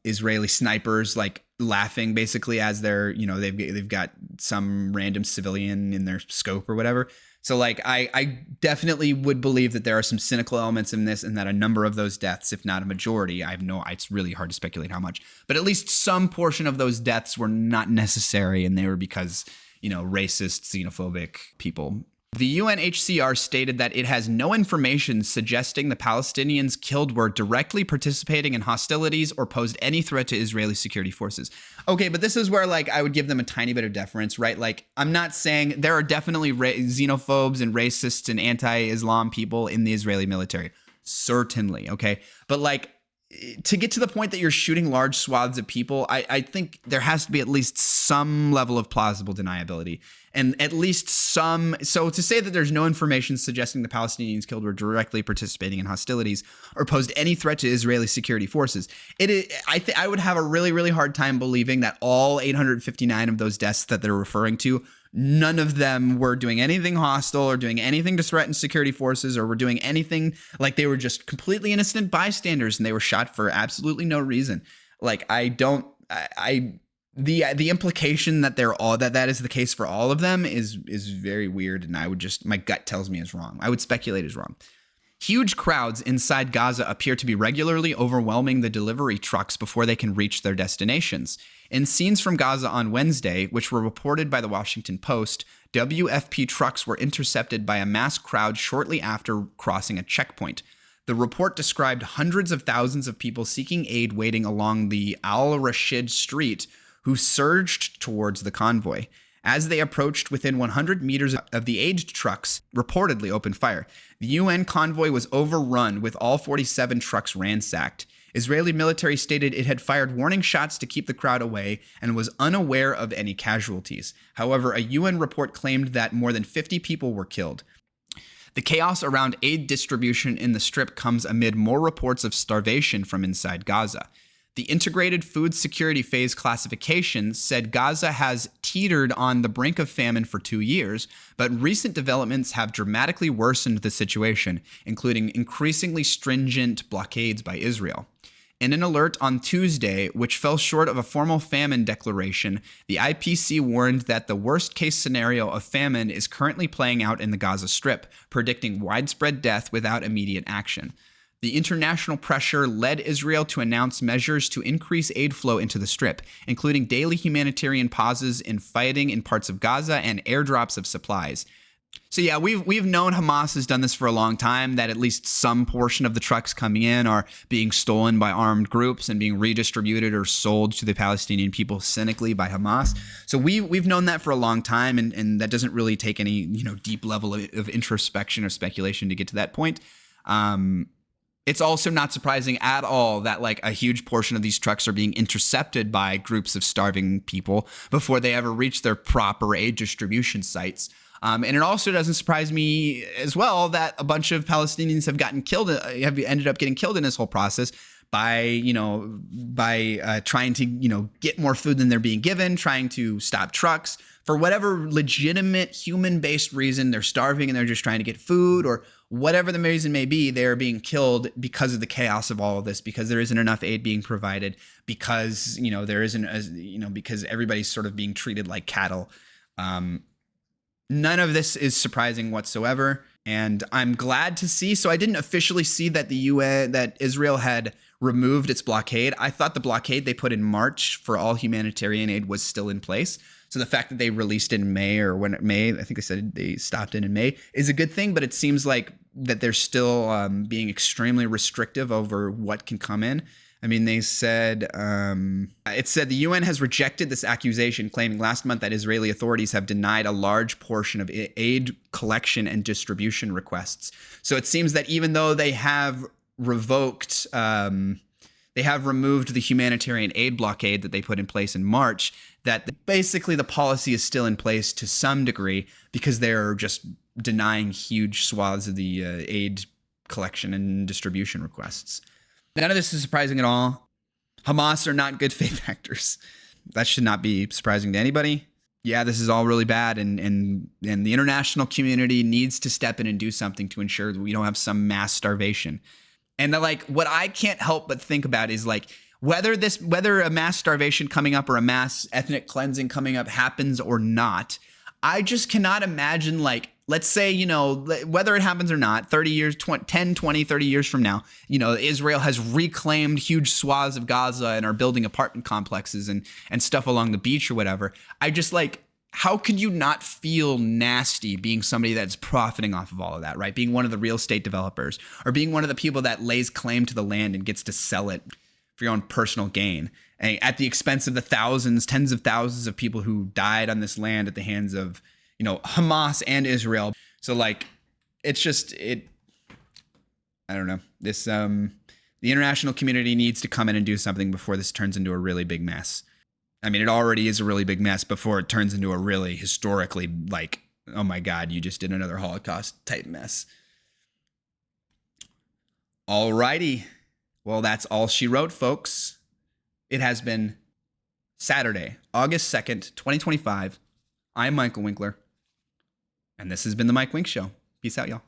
Speaker 1: Israeli snipers like laughing basically as they're they've got some random civilian in their scope or whatever. So like I definitely would believe that there are some cynical elements in this, and that a number of those deaths, if not a majority, it's really hard to speculate how much, but at least some portion of those deaths were not necessary, and they were because racist, xenophobic people. The UNHCR stated that it has no information suggesting the Palestinians killed were directly participating in hostilities or posed any threat to Israeli security forces. Okay, but this is where I would give them a tiny bit of deference, right? Like, I'm not saying there are definitely xenophobes and racists and anti-Islam people in the Israeli military. Certainly, okay? But to get to the point that you're shooting large swaths of people, I think there has to be at least some level of plausible deniability, and at least some. So to say that there's no information suggesting the Palestinians killed were directly participating in hostilities or posed any threat to Israeli security forces, I would have a really, really hard time believing that all 859 of those deaths that they're referring to, none of them were doing anything hostile or doing anything to threaten security forces, or were doing anything, like they were just completely innocent bystanders and they were shot for absolutely no reason. The implication that that is the case for all of them is very weird, and my gut tells me is wrong. I would speculate is wrong. Huge crowds inside Gaza appear to be regularly overwhelming the delivery trucks before they can reach their destinations. In scenes from Gaza on Wednesday, which were reported by the Washington Post, WFP trucks were intercepted by a mass crowd shortly after crossing a checkpoint. The report described hundreds of thousands of people seeking aid waiting along the Al-Rashid Street, who surged towards the convoy. As they approached within 100 meters of the aid trucks, reportedly opened fire. The UN convoy was overrun with all 47 trucks ransacked. Israeli military stated it had fired warning shots to keep the crowd away and was unaware of any casualties. However, a UN report claimed that more than 50 people were killed. The chaos around aid distribution in the Strip comes amid more reports of starvation from inside Gaza. The Integrated Food Security Phase classification said Gaza has teetered on the brink of famine for 2 years, but recent developments have dramatically worsened the situation, including increasingly stringent blockades by Israel. In an alert on Tuesday, which fell short of a formal famine declaration, the IPC warned that the worst-case scenario of famine is currently playing out in the Gaza Strip, predicting widespread death without immediate action. The international pressure led Israel to announce measures to increase aid flow into the Strip, including daily humanitarian pauses in fighting in parts of Gaza and airdrops of supplies. So yeah, we've known Hamas has done this for a long time, that at least some portion of the trucks coming in are being stolen by armed groups and being redistributed or sold to the Palestinian people cynically by Hamas. So we've known that for a long time, and that doesn't really take any deep level of introspection or speculation to get to that point. It's also not surprising at all that like a huge portion of these trucks are being intercepted by groups of starving people before they ever reach their proper aid distribution sites. And it also doesn't surprise me as well that a bunch of Palestinians have ended up getting killed in this whole process by trying to get more food than they're being given, trying to stop trucks for whatever legitimate human-based reason. They're starving and they're just trying to get food, or whatever the reason may be. They're being killed because of the chaos of all of this, because there isn't enough aid being provided, because there isn't because everybody's sort of being treated like cattle. None of this is surprising whatsoever, and I'm glad to see. So I didn't officially see that that Israel had removed its blockade. I thought the blockade they put in March for all humanitarian aid was still in place. So the fact that they released it in May, or when it May, I think they said they stopped it in May, is a good thing. But it seems like that they're still being extremely restrictive over what can come in. I mean, they said, it said the UN has rejected this accusation, claiming last month that Israeli authorities have denied a large portion of aid collection and distribution requests. So it seems that even though they have removed the humanitarian aid blockade that they put in place in March, that basically the policy is still in place to some degree, because they're just denying huge swaths of the aid collection and distribution requests. None of this is surprising at all. Hamas are not good faith actors. That should not be surprising to anybody. Yeah, this is all really bad, and the international community needs to step in and do something to ensure that we don't have some mass starvation. And what I can't help but think about is whether a mass starvation coming up or a mass ethnic cleansing coming up happens or not. I just cannot imagine, let's say, whether it happens or not, 30 years, 10, 20, 30 years from now, Israel has reclaimed huge swaths of Gaza and are building apartment complexes and stuff along the beach or whatever. I just how could you not feel nasty being somebody that's profiting off of all of that, right? Being one of the real estate developers, or being one of the people that lays claim to the land and gets to sell it for your own personal gain, and at the expense of the thousands, tens of thousands of people who died on this land at the hands of, Hamas and Israel. So it's just, I don't know. This, the international community needs to come in and do something before this turns into a really big mess. I mean, it already is a really big mess before it turns into a really historically, oh my God, you just did another Holocaust type mess. Alrighty. Well, that's all she wrote, folks. It has been Saturday, August 2nd, 2025. I'm Michael Winkler, and this has been The Mike Wink Show. Peace out, y'all.